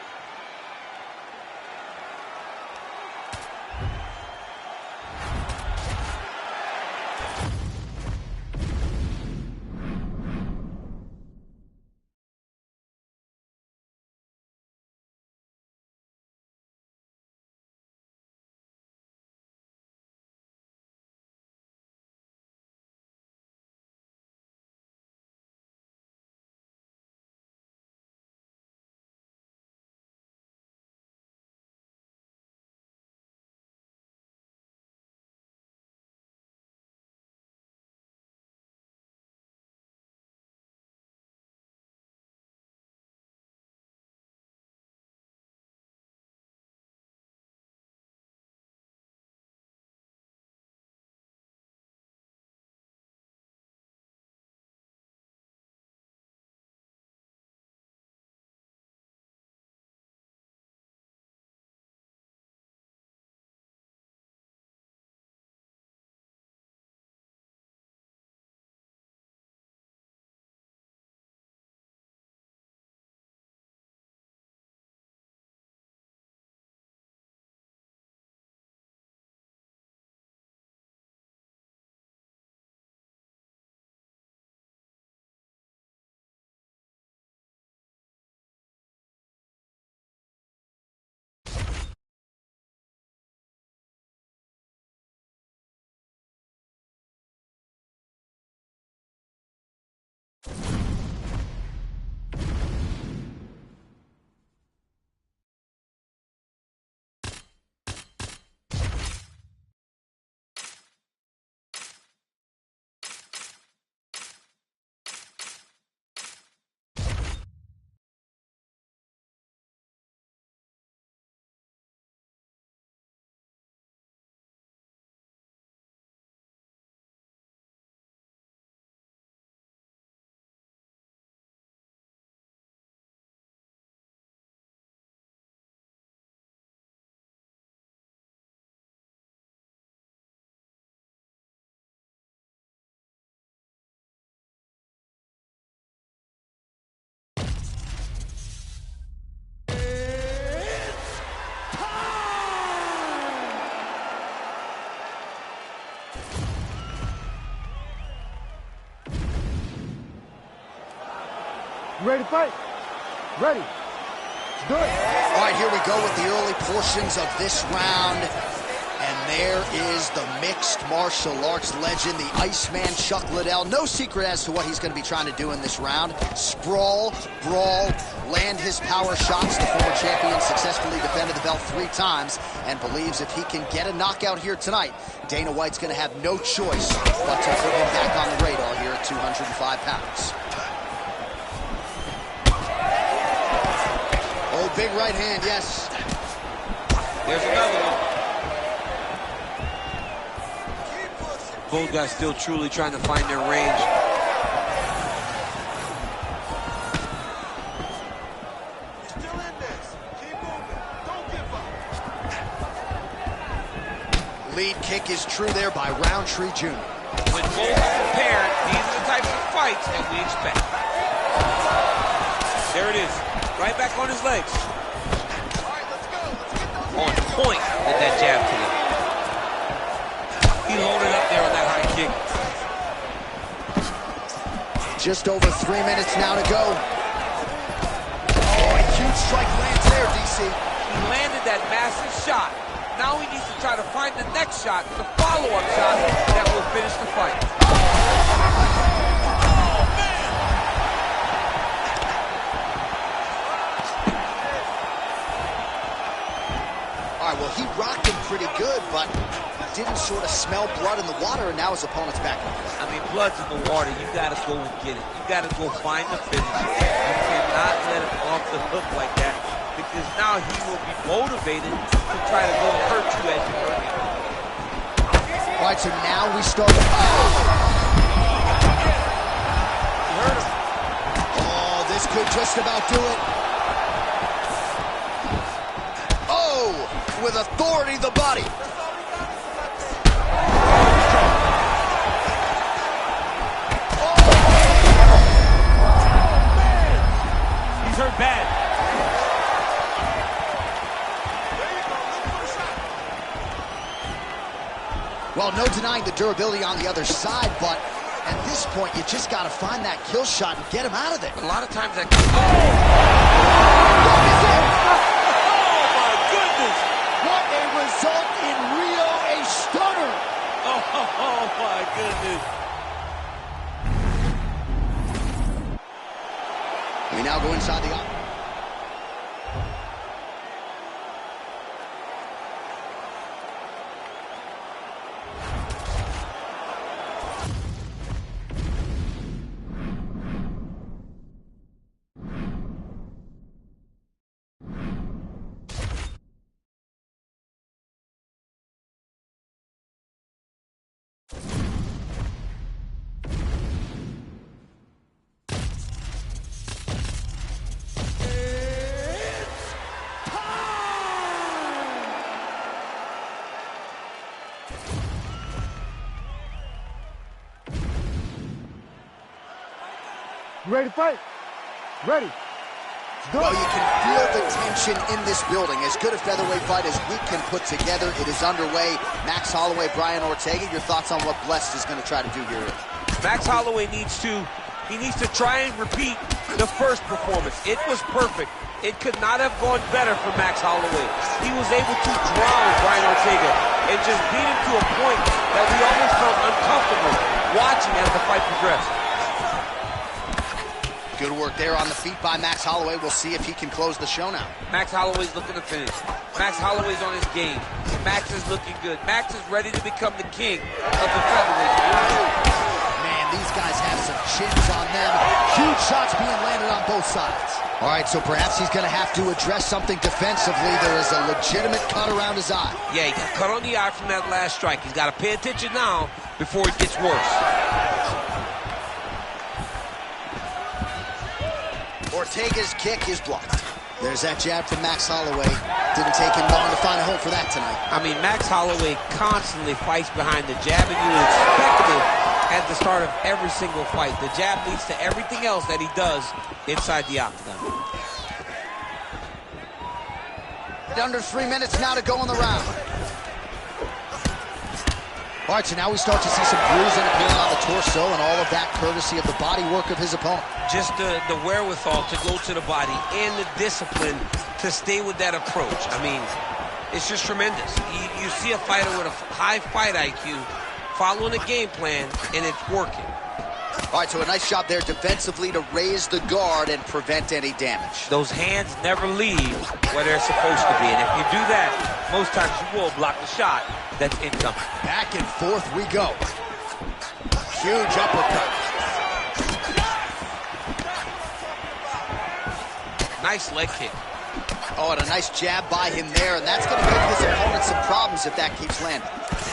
You ready to fight? Ready. Let's do it. All right, here we go with the early portions of this round. And there is the mixed martial arts legend, the Iceman Chuck Liddell. No secret as to what he's going to be trying to do in this round. Sprawl, brawl, land his power shots. The former champion successfully defended the belt 3 times and believes if he can get a knockout here tonight, Dana White's going to have no choice but to put him back on the radar here at 205 pounds. Oh, big right hand, yes. There's another one. Both guys still truly trying to find their range. Still in this. Keep moving. Don't give up. Lead kick is true there by Roundtree Jr. When both are prepared, these are the types of fights that we expect. There it is. Right back on his legs. All right, let's go. Let's get those On point with that jab today. He loaded up there on that high kick. Just over 3 minutes now to go. Oh, a huge strike lands there, DC. He landed that massive shot. Now he needs to try to find the next shot, the follow-up shot that will finish the fight. All right, well, he rocked him pretty good, but didn't sort of smell blood in the water, and now his opponent's back on it. I mean, blood's in the water. You got to go and get it. You got to go find the finish. You cannot let him off the hook like that, because now he will be motivated to try to go and hurt you as you hurt him. All right, so now we start. You hurt him. Oh, this could just about do it. Oh, with authority, the body. Well, no denying the durability on the other side, but at this point, you just got to find that kill shot and get him out of there. A lot of times that... Oh, my goodness! what a result in Rio, a stunner! Oh, my goodness. We now go inside the... You ready to fight? Ready. Well, you can feel the tension in this building. As good a featherweight fight as we can put together. It is underway. Max Holloway, Brian Ortega, your thoughts on what Blessed is going to try to do here? Max Holloway needs to try and repeat the first performance. It was perfect. It could not have gone better for Max Holloway. He was able to drown Brian Ortega and just beat him to a point that we almost felt uncomfortable watching as the fight progressed. Good work there on the feet by Max Holloway. We'll see if he can close the show now. Max Holloway's looking to finish. Max Holloway's on his game. Max is looking good. Max is ready to become the king of the featherweight. Man, these guys have some chins on them. Huge shots being landed on both sides. All right, so perhaps he's going to have to address something defensively. There is a legitimate cut around his eye. Yeah, he got cut on the eye from that last strike. He's got to pay attention now before it gets worse. Ortega's kick is blocked. There's that jab from Max Holloway. Didn't take him long to find a home for that tonight. I mean, Max Holloway constantly fights behind the jab, and you would expect it at the start of every single fight. The jab leads to everything else that he does inside the octagon. Under 3 minutes now to go in the round. All right, so now we start to see some bruising appearing on the torso, and all of that courtesy of the body work of his opponent. Just the wherewithal to go to the body and the discipline to stay with that approach. I mean, it's just tremendous. You see a fighter with a high fight IQ following a game plan, and it's working. All right, so a nice job there defensively to raise the guard and prevent any damage. Those hands never leave where they're supposed to be, and if you do that, most times you will block the shot that's incoming. Back and forth we go. Huge uppercut. Nice leg kick. Oh, and a nice jab by him there, and that's going to give his opponent some problems if that keeps landing.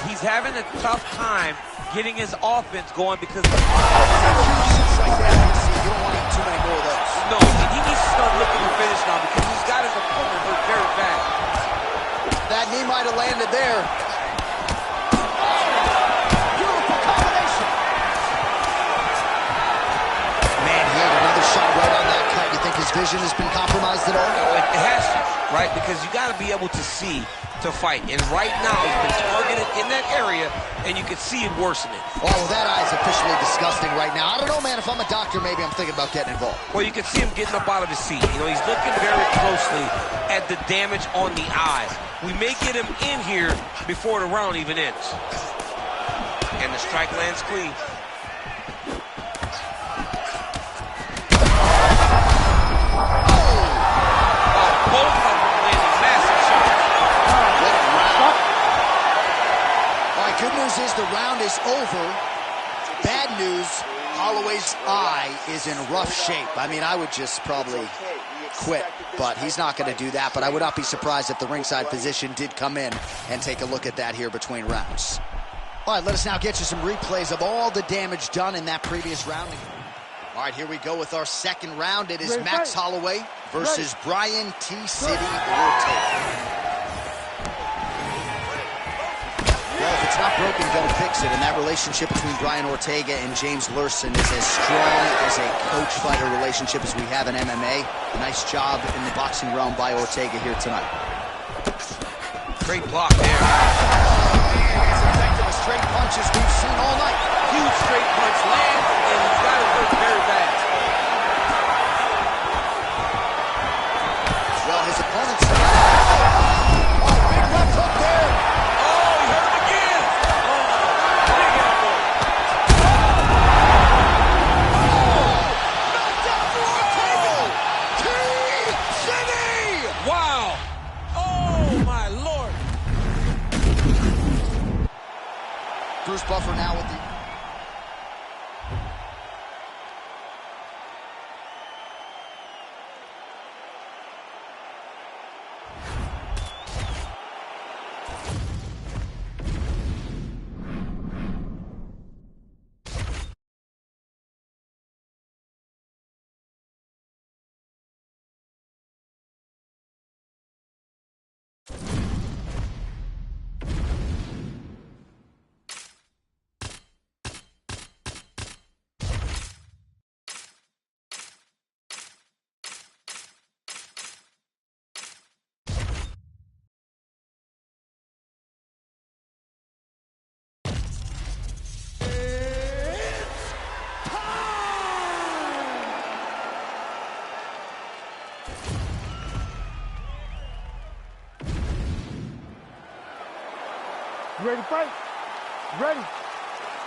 He's having a tough time getting his offense going because... Huge shots like that, you don't want to eat too many more of those. No, and he needs to start looking to finish now because he's got his opponent hurt very bad. That knee might have landed there. Beautiful combination. Man, he had another shot right on that cut. You think his vision has been compromised at all? It has to, right? Because you got to be able to see to fight. And right now, he's been targeted in that area, and you can see it worsening. Oh, well, that eye's officially disgusting right now. I don't know, man. If I'm a doctor, maybe I'm thinking about getting involved. Well, you can see him getting up out of his seat. You know, he's looking very closely at the damage on the eye. We may get him in here before the round even ends. And the strike lands clean. Both of them landing massive shots. What a round. All right, good news is the round is over. Bad news, Holloway's eye is in rough shape. I mean, I would just probably quit, but he's not going to do that. But I would not be surprised if the ringside physician did come in and take a look at that here between rounds. All right, let us now get you some replays of all the damage done in that previous round. All right, here we go with our second round. It is Max Holloway versus Brian T. City Ortega. Well, if it's not broken, don't fix it. And that relationship between Brian Ortega and James Lurson is as strong as a coach-fighter relationship as we have in MMA. Nice job in the boxing realm by Ortega here tonight. Great block there. As effective a straight punches we've seen all night. Huge straight punch lands, and he's got it hurt very bad. Well, his opponent's... Oh, big left hook there. Oh, he hurt him again. Oh, big elbow. Knockdown for Ortega. T-City. Wow. Oh, my Lord. Bruce Buffer now with the... You ready to fight? Ready.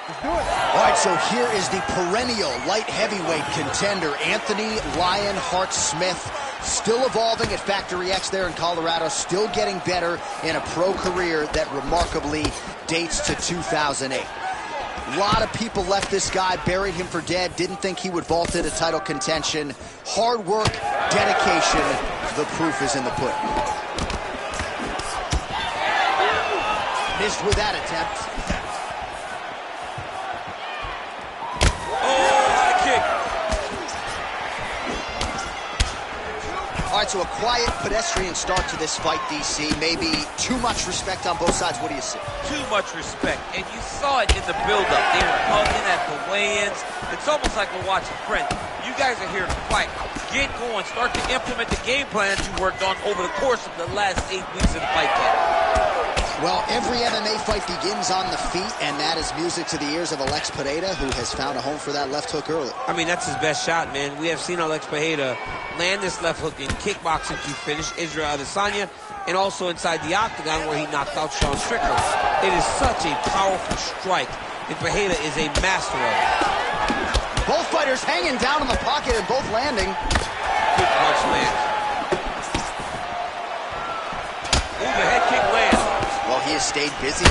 Let's do it. All right, so here is the perennial light heavyweight contender, Anthony Lionheart Smith, still evolving at Factory X there in Colorado, still getting better in a pro career that remarkably dates to 2008. A lot of people left this guy, buried him for dead, didn't think he would vault into title contention. Hard work, dedication, the proof is in the pudding. Missed with that attempt. All right, so a quiet pedestrian start to this fight, DC. Maybe too much respect on both sides. What do you see? Too much respect, and you saw it in the build-up. They were hugging at the weigh-ins. It's almost like we're watching friends. You guys are here to fight. Get going. Start to implement the game plan that you worked on over the course of the last 8 weeks of the fight camp. Well, every MMA fight begins on the feet, and that is music to the ears of Alex Pereira, who has found a home for that left hook early. I mean, that's his best shot, man. We have seen Alex Pereira land this left hook in kickboxing to finish Israel Adesanya, and also inside the octagon where he knocked out Sean Strickland. It is such a powerful strike, and Pereira is a master of it. Both fighters hanging down in the pocket and both landing. Good punch lands. Ooh, the head kick lands. Well, he has stayed busy.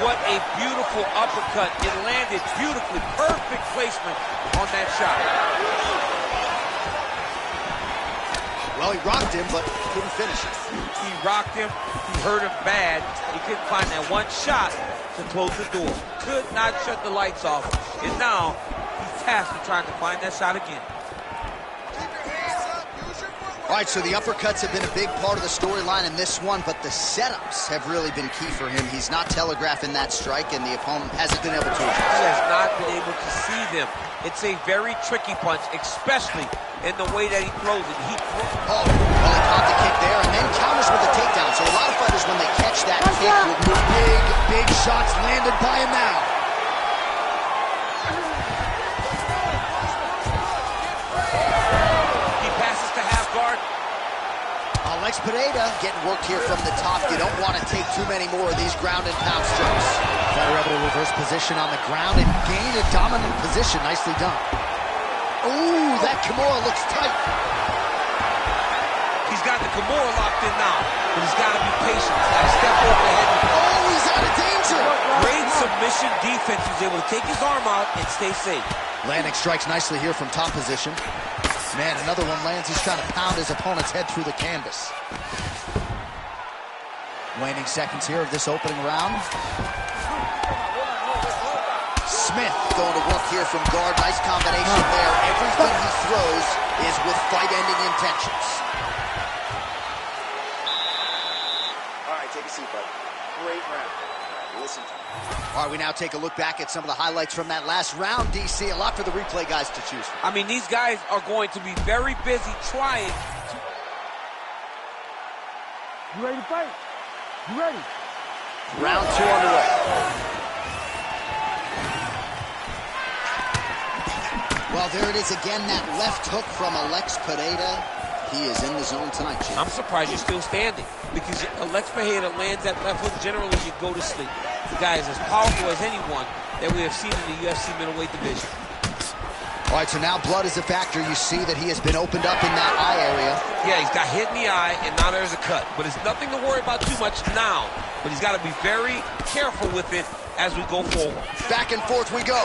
What a beautiful uppercut. It landed beautifully. Perfect placement on that shot. Well, he rocked him, but couldn't finish it. He rocked him. He hurt him bad. He couldn't find that one shot to close the door. Could not shut the lights off. And now he's tasked with trying to find that shot again. All right, so the uppercuts have been a big part of the storyline in this one, but the setups have really been key for him. He's not telegraphing that strike, and the opponent hasn't been able to adjust. He has not been able to see them. It's a very tricky punch, especially in the way that he throws it. Well, he caught the kick there and then counters with a takedown. So a lot of fighters, when they catch that kick, with big shots landed by him now. He passes to half guard. Alex Pereira getting worked here from the top. You don't want to take too many more of these ground and pound strikes. Fighter able to reverse position on the ground and gain a dominant position. Nicely done. Ooh, that Kimura looks tight. He's got the Kimura locked in now, but he's got to be patient. He's got to step over the head. Oh, he's out of danger. Great submission defense. He was able to take his arm out and stay safe. Landing strikes nicely here from top position. Man, another one lands. He's trying to pound his opponent's head through the canvas. Waning seconds here of this opening round. Smith going to work here from guard. Nice combination there. Everything he throws is with fight-ending intentions. All right, take a seat, bud. Great round. Listen to me. All right, we now take a look back at some of the highlights from that last round, DC. A lot for the replay guys to choose from. I mean, these guys are going to be very busy trying to... You ready to fight? You ready? Round 2 underway. Well, there it is again, that left hook from Alex Pereira. He is in the zone tonight, Chief. I'm surprised you're still standing because Alex Pereira lands that left hook. Generally, you go to sleep. The guy is as powerful as anyone that we have seen in the UFC middleweight division. All right, so now blood is a factor. You see that he has been opened up in that eye area. Yeah, he's got hit in the eye, and now there's a cut. But it's nothing to worry about too much now. But he's got to be very careful with it as we go forward. Back and forth we go.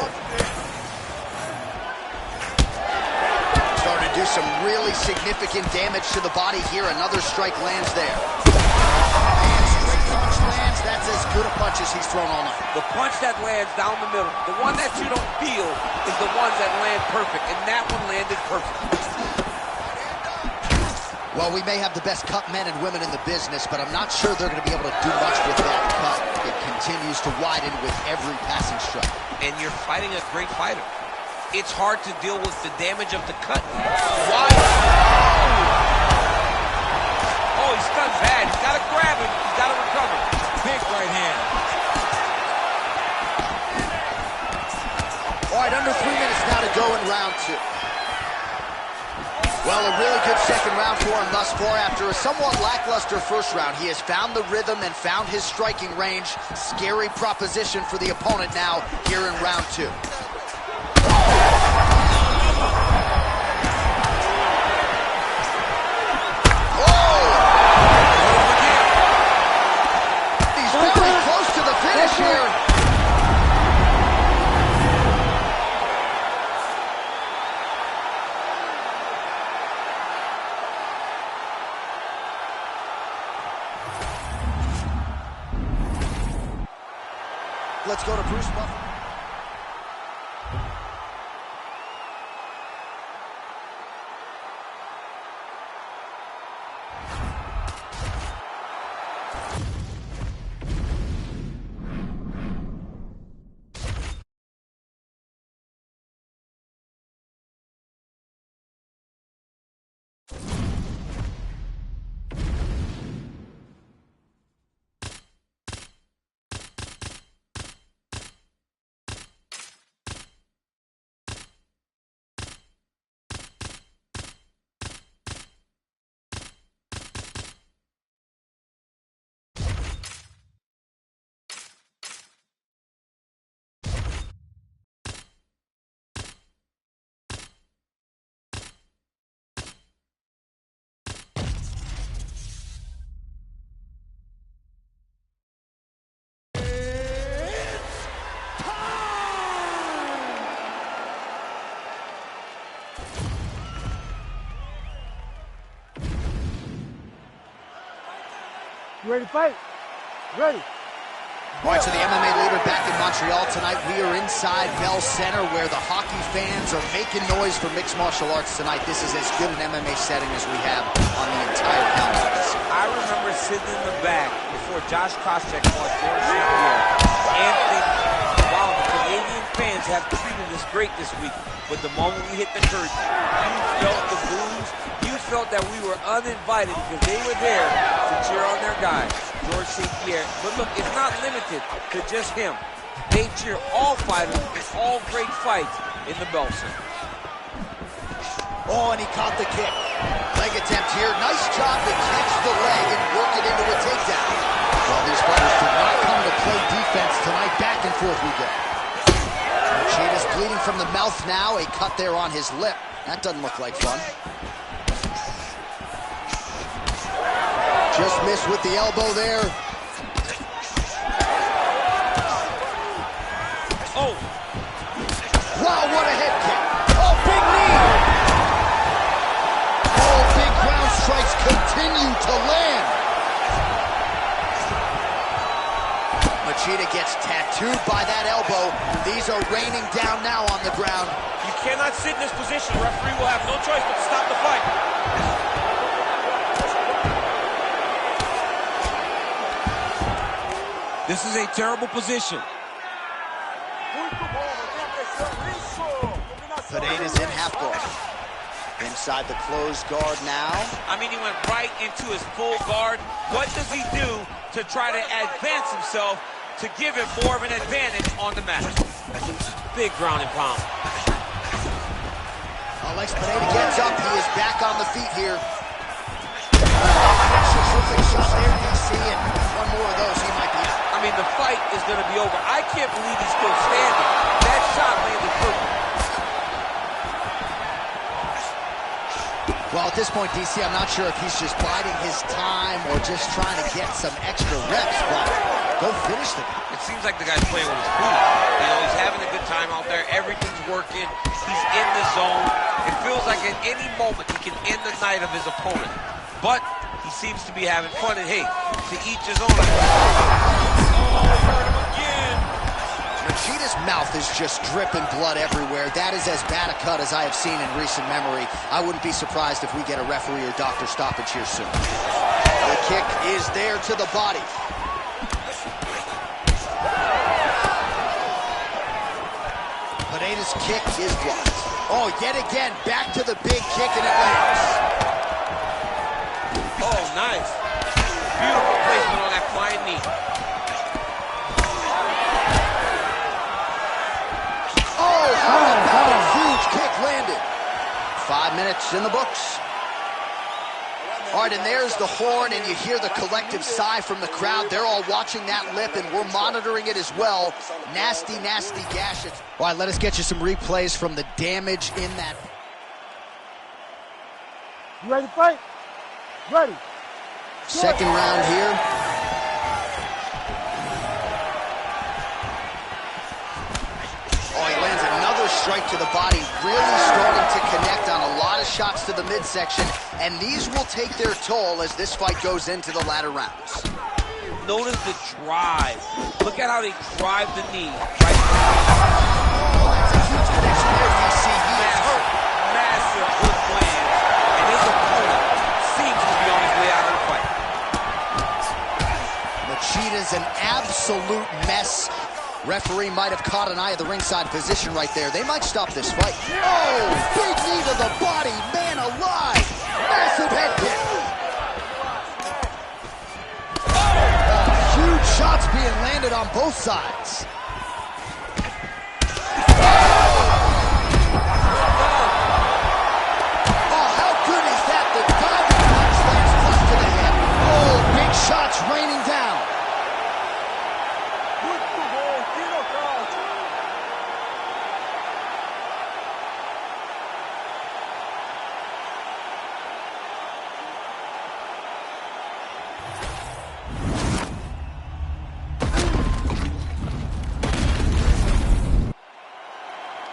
Starting to do some really significant damage to the body here. Another strike lands there. And straight punch lands. That's as good a punch as he's thrown all night. The punch that lands down the middle, the one that you don't feel, is the ones that land perfect, and that one landed perfect. Well, we may have the best cut men and women in the business, but I'm not sure they're going to be able to do much with that cut. It continues to widen with every passing strike. And you're fighting a great fighter. It's hard to deal with the damage of the cut. Why? Oh, he's done bad. He's got to grab him. He's got to recover. Big right hand. All right, under 3 minutes now to go in round 2. Well, a really good second round for him thus far. After a somewhat lackluster first round, he has found the rhythm and found his striking range. Scary proposition for the opponent now here in round 2. He's very close to the finish here. Let's go to Bruce Buffer. You ready to fight? Ready. All right, so the MMA leader back in Montreal tonight. We are inside Bell Center where the hockey fans are making noise for mixed martial arts tonight. This is as good an MMA setting as we have on the entire canvas. I remember sitting in the back before Josh Koscheck fought George St. Pierre and thinking, wow, the Canadian fans have treated us great this week. But the moment we hit the curtain, you felt the blues. You felt that we were uninvited because they were there to cheer on their guy, George St. Pierre. But look, it's not limited to just him. They cheer all fighters in all great fights in the Bell Center. Oh, and he caught the kick. Leg attempt here. Nice job to catch the leg and work it into a takedown. Well, these fighters do not come to play defense tonight. Back and forth we go. Macheda's bleeding from the mouth now. A cut there on his lip. That doesn't look like fun. Just missed with the elbow there. Oh! Wow, what a head kick. Oh, big knee. Oh, big ground strikes continue to land. Machida gets tattooed by that elbow. These are raining down now on the ground. You cannot sit in this position. Referee will have no choice but to stop the fight. This is a terrible position. Pereira's in half guard. Inside the closed guard now. I mean, he went right into his full guard. What does he do to try to advance himself to give him more of an advantage on the mat? Big ground and pound. Alex Pineda gets up. He is back on the feet here. Terrific shot there, DC, and one more of those, he might be out. I mean, the fight is going to be over. I can't believe he's still standing. That shot landed perfect. Well, at this point, DC, I'm not sure if he's just biding his time or just trying to get some extra reps, but go finish the guy. It seems like the guy's playing with his food. You know, he's having a good time out there. Everything's working. He's in the zone. It feels like at any moment he can end the night of his opponent. But he seems to be having fun, and hey, to each his own. Oh, hurt him again. Machida's mouth is just dripping blood everywhere. That is as bad a cut as I have seen in recent memory. I wouldn't be surprised if we get a referee or doctor stoppage here soon. The kick is there to the body. Pineda's kick is blocked. Oh, yet again, back to the big kick, and it lands. Oh, nice. Beautiful placement on that flying knee. Oh, how about a huge kick landed? 5 minutes in the books. All right, and there's the horn, and you hear the collective sigh from the crowd. They're all watching that lip, and we're monitoring it as well. Nasty, nasty gash. All right, let us get you some replays from the damage in that. You ready to fight? Ready. Second round here. Oh, he lands another strike to the body, really starting to connect on a lot of shots to the midsection, and these will take their toll as this fight goes into the latter rounds. Notice the drive. Look at how they drive the knee. Right? Oh, that's a huge connection there, DC. He is hurt. Massive good plans, and his opponent seems to be on his way out of the fight. Machida's an absolute mess. Referee might have caught an eye of the ringside position right there. They might stop this fight. Oh, big knee to the body. Man alive. Massive head kick. Oh, huge shots being landed on both sides. Oh, how good is that? The diving punch lands close to the head. Oh, big shots raining down.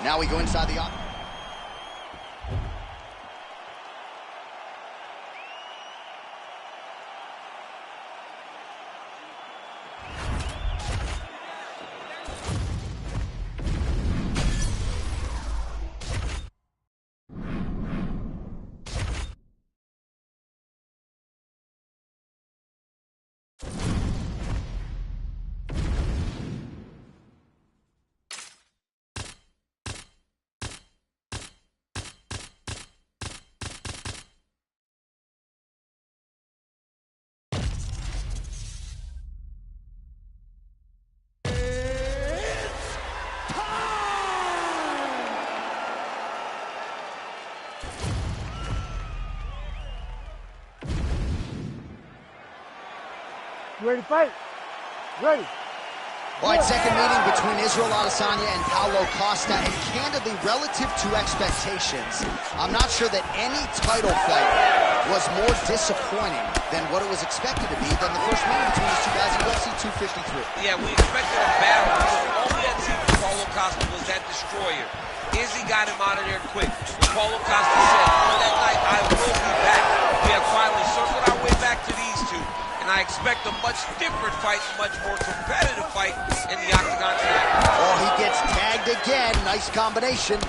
Now we go inside the octagon. You ready to fight? Ready. All right, second meeting between Israel Adesanya and Paulo Costa, and candidly, relative to expectations, I'm not sure that any title fight was more disappointing than what it was expected to be than the first meeting between these two guys in UFC 253. Yeah, we expected a battle. All we had seen from Paulo Costa was that destroyer. Izzy got him out of there quick. Paulo Costa said, on that night, I will be back. We have finally circled our way back to these two. And I expect a much different fight, much more competitive fight in the octagon tonight. Oh, he gets tagged again. Nice combination.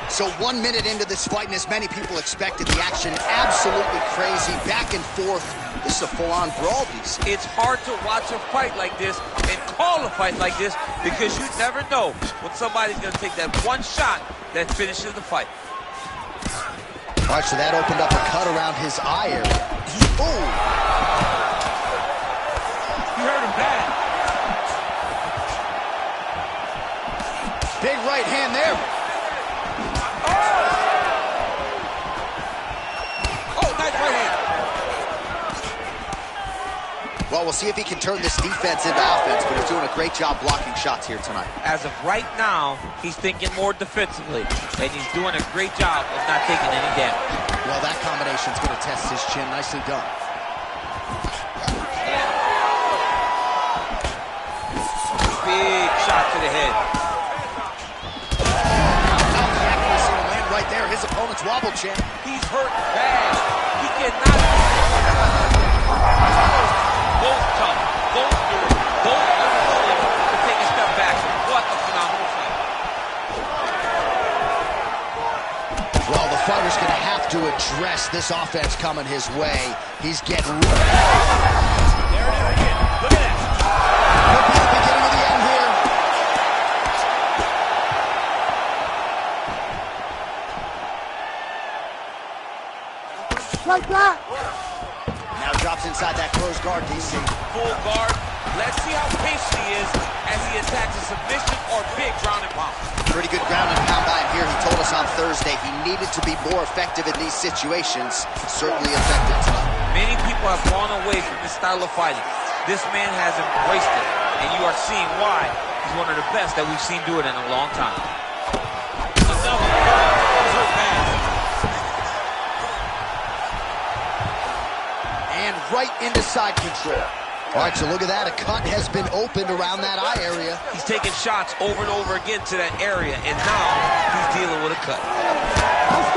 So 1 minute into this fight, and as many people expected, the action absolutely crazy. Back and forth. This is a full-on brawl, DC. It's hard to watch a fight like this and call a fight like this because you never know when somebody's going to take that one shot that finishes the fight. All right, so that opened up a cut around his eye area. Ooh. You heard him bad. Big right hand there. Oh, nice right hand. Well, we'll see if he can turn this defense into offense, but he's doing a great job blocking shots here tonight. As of right now, he's thinking more defensively, and he's doing a great job of not taking any damage. Well, that combination's going to test his chin. Nicely done. Big shot to the head. Accuracy to land right there. His opponent's wobble chin. He's hurt bad. He cannot. Both tough, both good, both unwilling to take a step back. What a phenomenal fight. Well, the fighter's going to have to address this offense coming his way. He's getting ready. There it is again. Look at that. Could be the beginning of the end here. Like that. Now drops inside that closed guard, DC. Full guard. Let's see how patient he is as he attacks a submission or big ground and pound. Pretty good ground and pound by him here. He told us on Thursday he needed to be more effective in these situations. Certainly effective tonight. Many people have gone away from this style of fighting. This man has embraced it, and you are seeing why he's one of the best that we've seen do it in a long time. Another he's hurt bad. And right into side control. All right, so look at that. A cut has been opened around that eye area. He's taking shots over and over again to that area, and now he's dealing with a cut.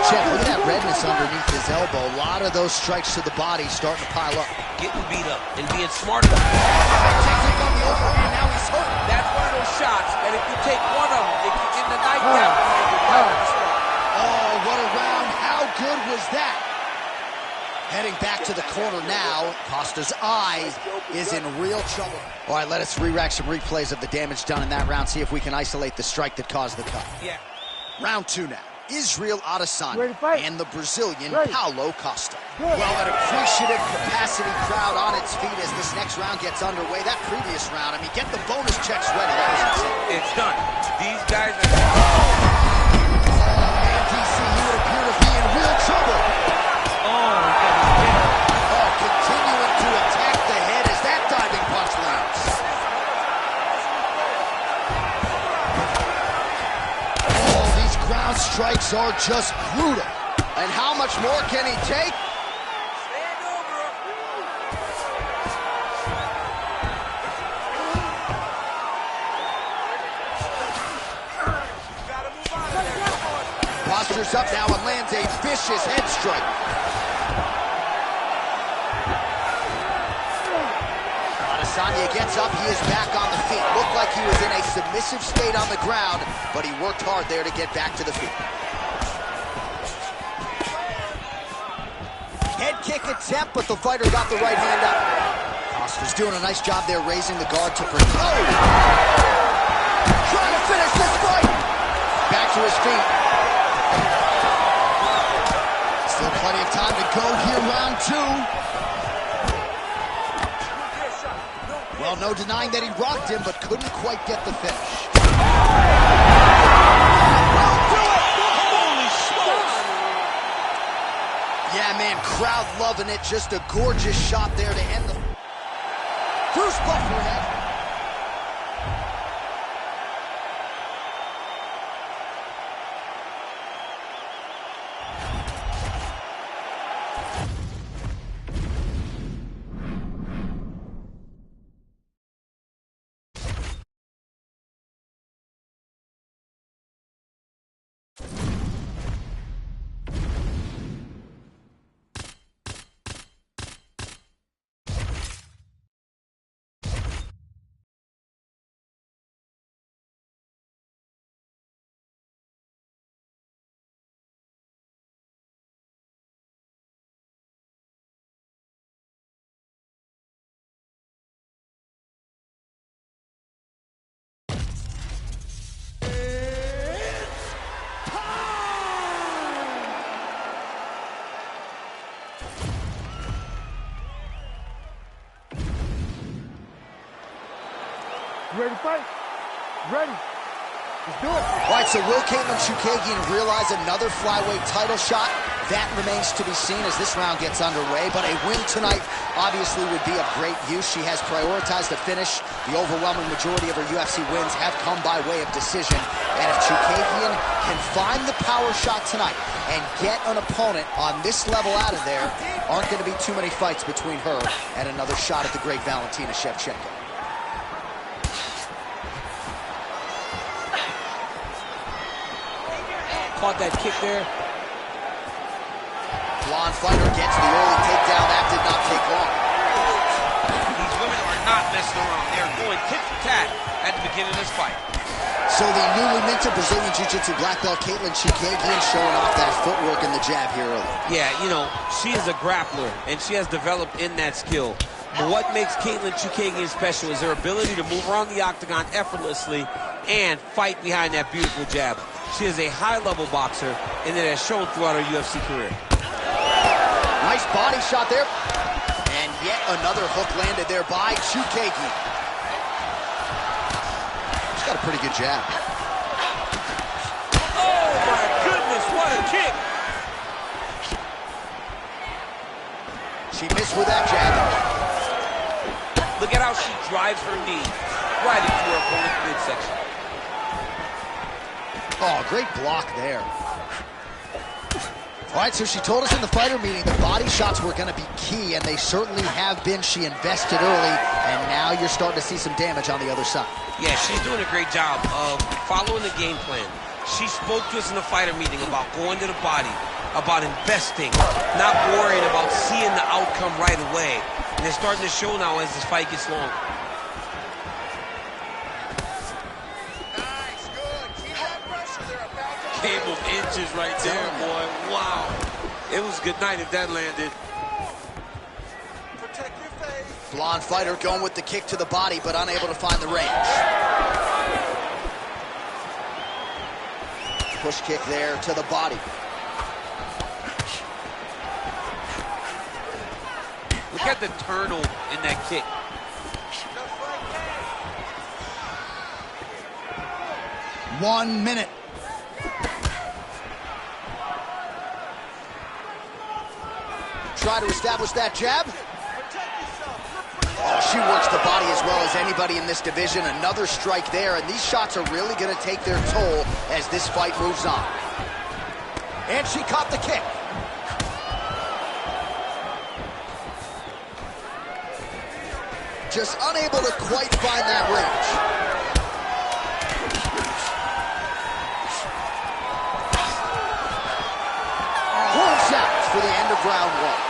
Check, look at that redness underneath his elbow. A lot of those strikes to the body starting to pile up. Getting beat up and being smart enough. Technique on the overhand, now he's hurt. That's one of those shots that if you take one of them, if you in the night down, Oh, what a round. How good was that? Heading back to the corner now. Costa's eye is in real trouble. All right, let us re-rack some replays of the damage done in that round. See if we can isolate the strike that caused the cut. Yeah. Round two now. Israel Adesanya Ready to fight? and the Brazilian Ready. Paulo Costa. Good. Well, an appreciative capacity crowd on its feet as this next round gets underway. That previous round, I mean, get the bonus checks ready. That was insane. It's done. These guys are... And DC, he would appear to be in real trouble. Oh, continuing to attack the head as that diving punch lands. Oh, these ground strikes are just brutal. And how much more can he take? Postures up now and lands a vicious head strike. Adesanya gets up, he is back on the feet. Looked like he was in a submissive state on the ground, but he worked hard there to get back to the feet. Head kick attempt, but the fighter got the right hand up. Costa's doing a nice job there raising the guard to protect. Oh! Trying to finish this fight! Back to his feet. Still plenty of time to go here, round two. Well, no denying that he rocked him, but couldn't quite get the finish. Holy smokes! Yeah, man, crowd loving it. Just a gorgeous shot there to end the... Bruce Buffer head. ready to fight? Ready. Let's do it. All right, so will Caitlin Chukagian realize another flyweight title shot? That remains to be seen as this round gets underway, but a win tonight obviously would be of great use. She has prioritized the finish. The overwhelming majority of her UFC wins have come by way of decision. And if Chukagian can find the power shot tonight and get an opponent on this level out of there, aren't going to be too many fights between her and another shot at the great Valentina Shevchenko. Caught that kick there. Blonde fighter gets the early takedown. That did not take long. These women are not messing around. They're going tit for tat at the beginning of this fight. So the newly minted Brazilian Jiu-Jitsu black belt Caitlin Chukagian showing off that footwork and the jab here early. Yeah, you know, she is a grappler, and she has developed in that skill. But what makes Caitlin Chukagian special is her ability to move around the octagon effortlessly and fight behind that beautiful jab. She is a high-level boxer, and it has shown throughout her UFC career. Nice body shot there. And yet another hook landed there by Chukagian. She's got a pretty good jab. Oh, my goodness, what a kick. She missed with that jab. Look at how she drives her knee right into her opponent's midsection. Oh, great block there. All right, so she told us in the fighter meeting the body shots were going to be key, and they certainly have been. She invested early, and now you're starting to see some damage on the other side. Yeah, she's doing a great job of following the game plan. She spoke to us in the fighter meeting about going to the body, about investing, not worrying about seeing the outcome right away. And it's starting to show now as this fight gets longer. Game of inches right there, boy. Wow. It was good night if that landed. Protect your face. Blonde fighter going with the kick to the body, but unable to find the range. Push kick there to the body. Look at the turtle in that kick. 1 minute. Try to establish that jab. Oh, she works the body as well as anybody in this division. Another strike there, and these shots are really going to take their toll as this fight moves on. And she caught the kick. Just unable to quite find that range. Close out for the end of round one.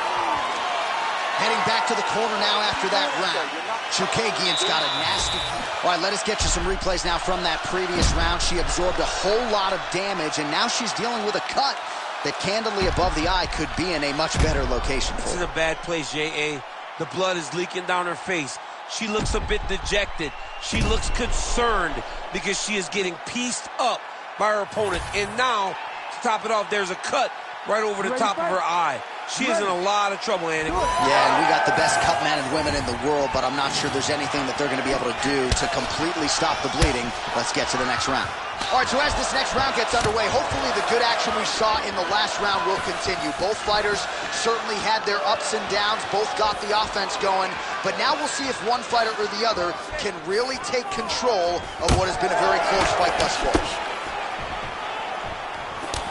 Heading back to the corner now after that round. Chukagian's got a nasty... All right, let us get you some replays now from that previous round. She absorbed a whole lot of damage, and now she's dealing with a cut that candidly above the eye could be in a much better location for her. It's in a bad place, J.A. The blood is leaking down her face. She looks a bit dejected. She looks concerned because she is getting pieced up by her opponent. And now, to top it off, there's a cut right over the top of her eye. She is in a lot of trouble, Andy. Yeah, and we got the best cut men and women in the world, but I'm not sure there's anything that they're going to be able to do to completely stop the bleeding. Let's get to the next round. All right, so as this next round gets underway, hopefully the good action we saw in the last round will continue. Both fighters certainly had their ups and downs, both got the offense going, but now we'll see if one fighter or the other can really take control of what has been a very close fight thus far.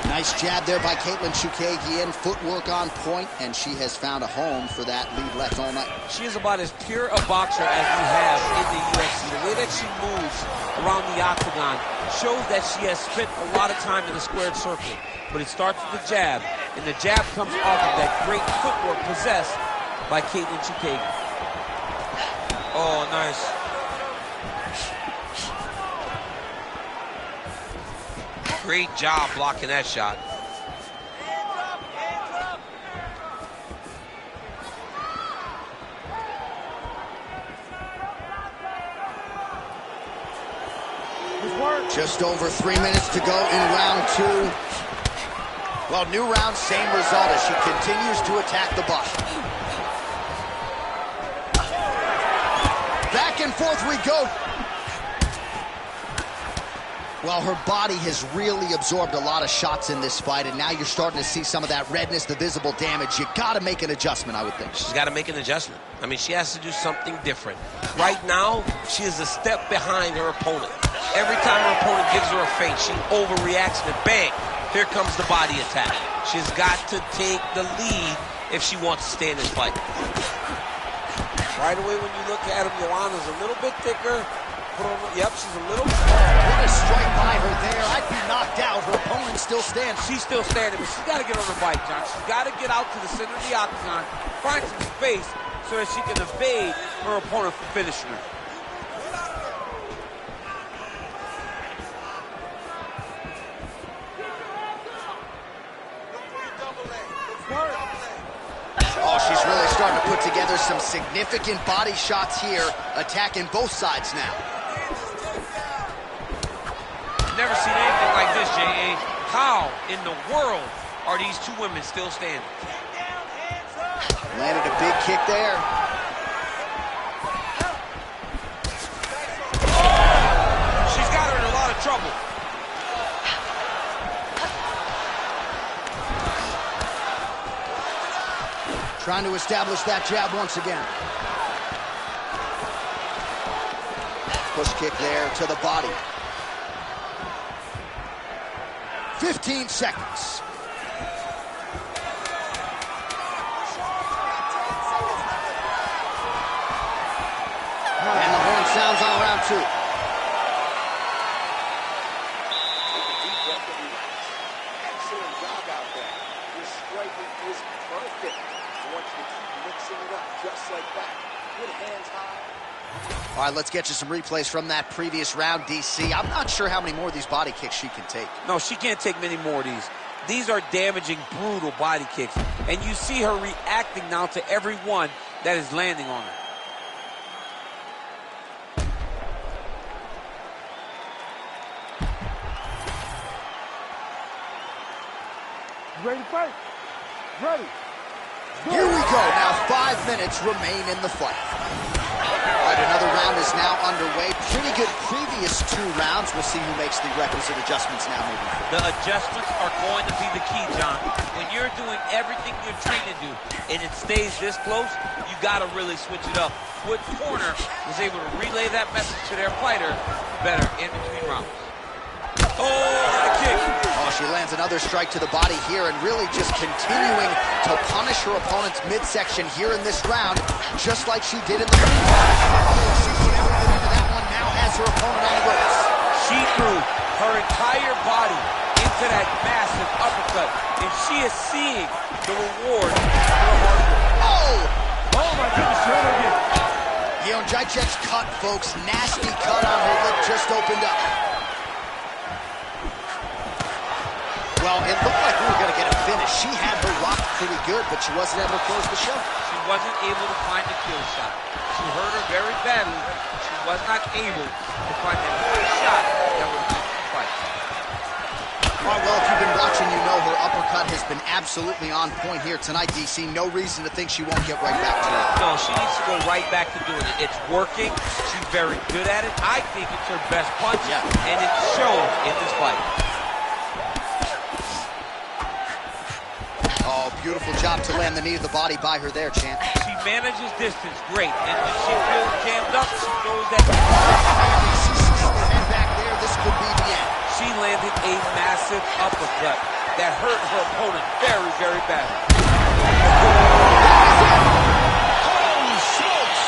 Nice jab there by Caitlin Chukagian. Footwork on point, and she has found a home for that lead left all night. She is about as pure a boxer as we have in the UFC. The way that she moves around the octagon shows that she has spent a lot of time in the squared circle. But it starts with the jab, and the jab comes off of that great footwork possessed by Caitlin Chukagian. Oh, nice. Great job blocking that shot. Just over 3 minutes to go in round two. Well, new round, same result as she continues to attack the body. Back and forth we go. Well, her body has really absorbed a lot of shots in this fight, and now you're starting to see some of that redness, the visible damage. You got to make an adjustment, I would think. She's got to make an adjustment. I mean, she has to do something different. Right now, she is a step behind her opponent. Every time her opponent gives her a feint, she overreacts and bang, here comes the body attack. She's got to take the lead if she wants to stay in this fight. Right away when you look at him, Joanna's a little bit thicker. Yep, she's a little... What a strike by her there. I'd be knocked out. Her opponent's still standing. She's still standing, but she's got to get on the bike, John. She's got to get out to the center of the octagon, find some space so that she can evade her opponent from finishing her. Oh, she's really starting to put together some significant body shots here, attacking both sides now. Never seen anything like this, J.A. How in the world are these two women still standing? Landed a big kick there. She's got her in a lot of trouble. Trying to establish that jab once again. Push kick there to the body. 15 seconds. And the horn sounds on round two. Excellent job out there. Your striking is perfect. I want you to keep mixing it up just like that. Good hands high. All right, let's get you some replays from that previous round, DC. I'm not sure how many more of these body kicks she can take. No, she can't take many more of these. These are damaging, brutal body kicks. And you see her reacting now to every one that is landing on her. Ready to fight? Ready. Here we go. Now 5 minutes remain in the fight. All right, another round is now underway. Pretty good previous 2 rounds. We'll see who makes the requisite adjustments now moving forward. The adjustments are going to be the key, John. When you're doing everything you're trained to do and it stays this close, you got to really switch it up. What corner was able to relay that message to their fighter better in between rounds? Oh, what a kick. Oh, she lands another strike to the body here and really just continuing to punish her opponent's midsection here in this round, just like she did in the previous round. She put everything into that one, now has her opponent on the ropes. She threw her entire body into that massive uppercut, and she is seeing the reward for her hard work. Oh! Oh my goodness, she hurt her again. Jacek's cut, folks. Nasty cut on her lip just opened up. Well, it looked like we were going to get a finish. She had her rocked pretty good, but she wasn't able to close the show. She wasn't able to find the kill shot. She hurt her very badly. She was not able to find that one shot that would finish the fight. All right, well, if you've been watching, you know her uppercut has been absolutely on point here tonight, DC. No reason to think she won't get right back to it. No, she needs to go right back to doing it. It's working. She's very good at it. I think it's her best punch, and it shows in this fight. Oh, beautiful job to land the knee to the body by her there, champ. She manages distance great, and when she feels jammed up, she throws that. Head back there, this could be the end. She landed a massive uppercut that hurt her opponent very, very badly. Holy smokes!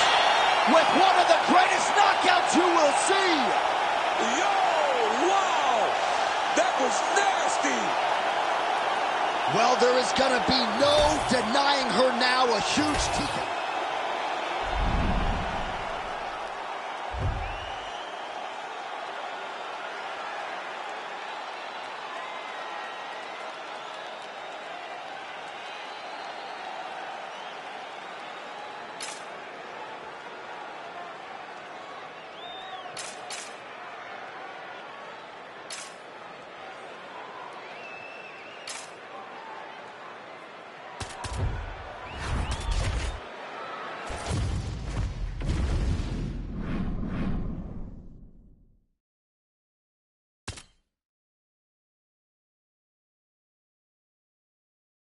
With one of the greatest knockouts you will see! Yo, wow! That was nasty! Well, there is going to be no denying her now. A huge TKO.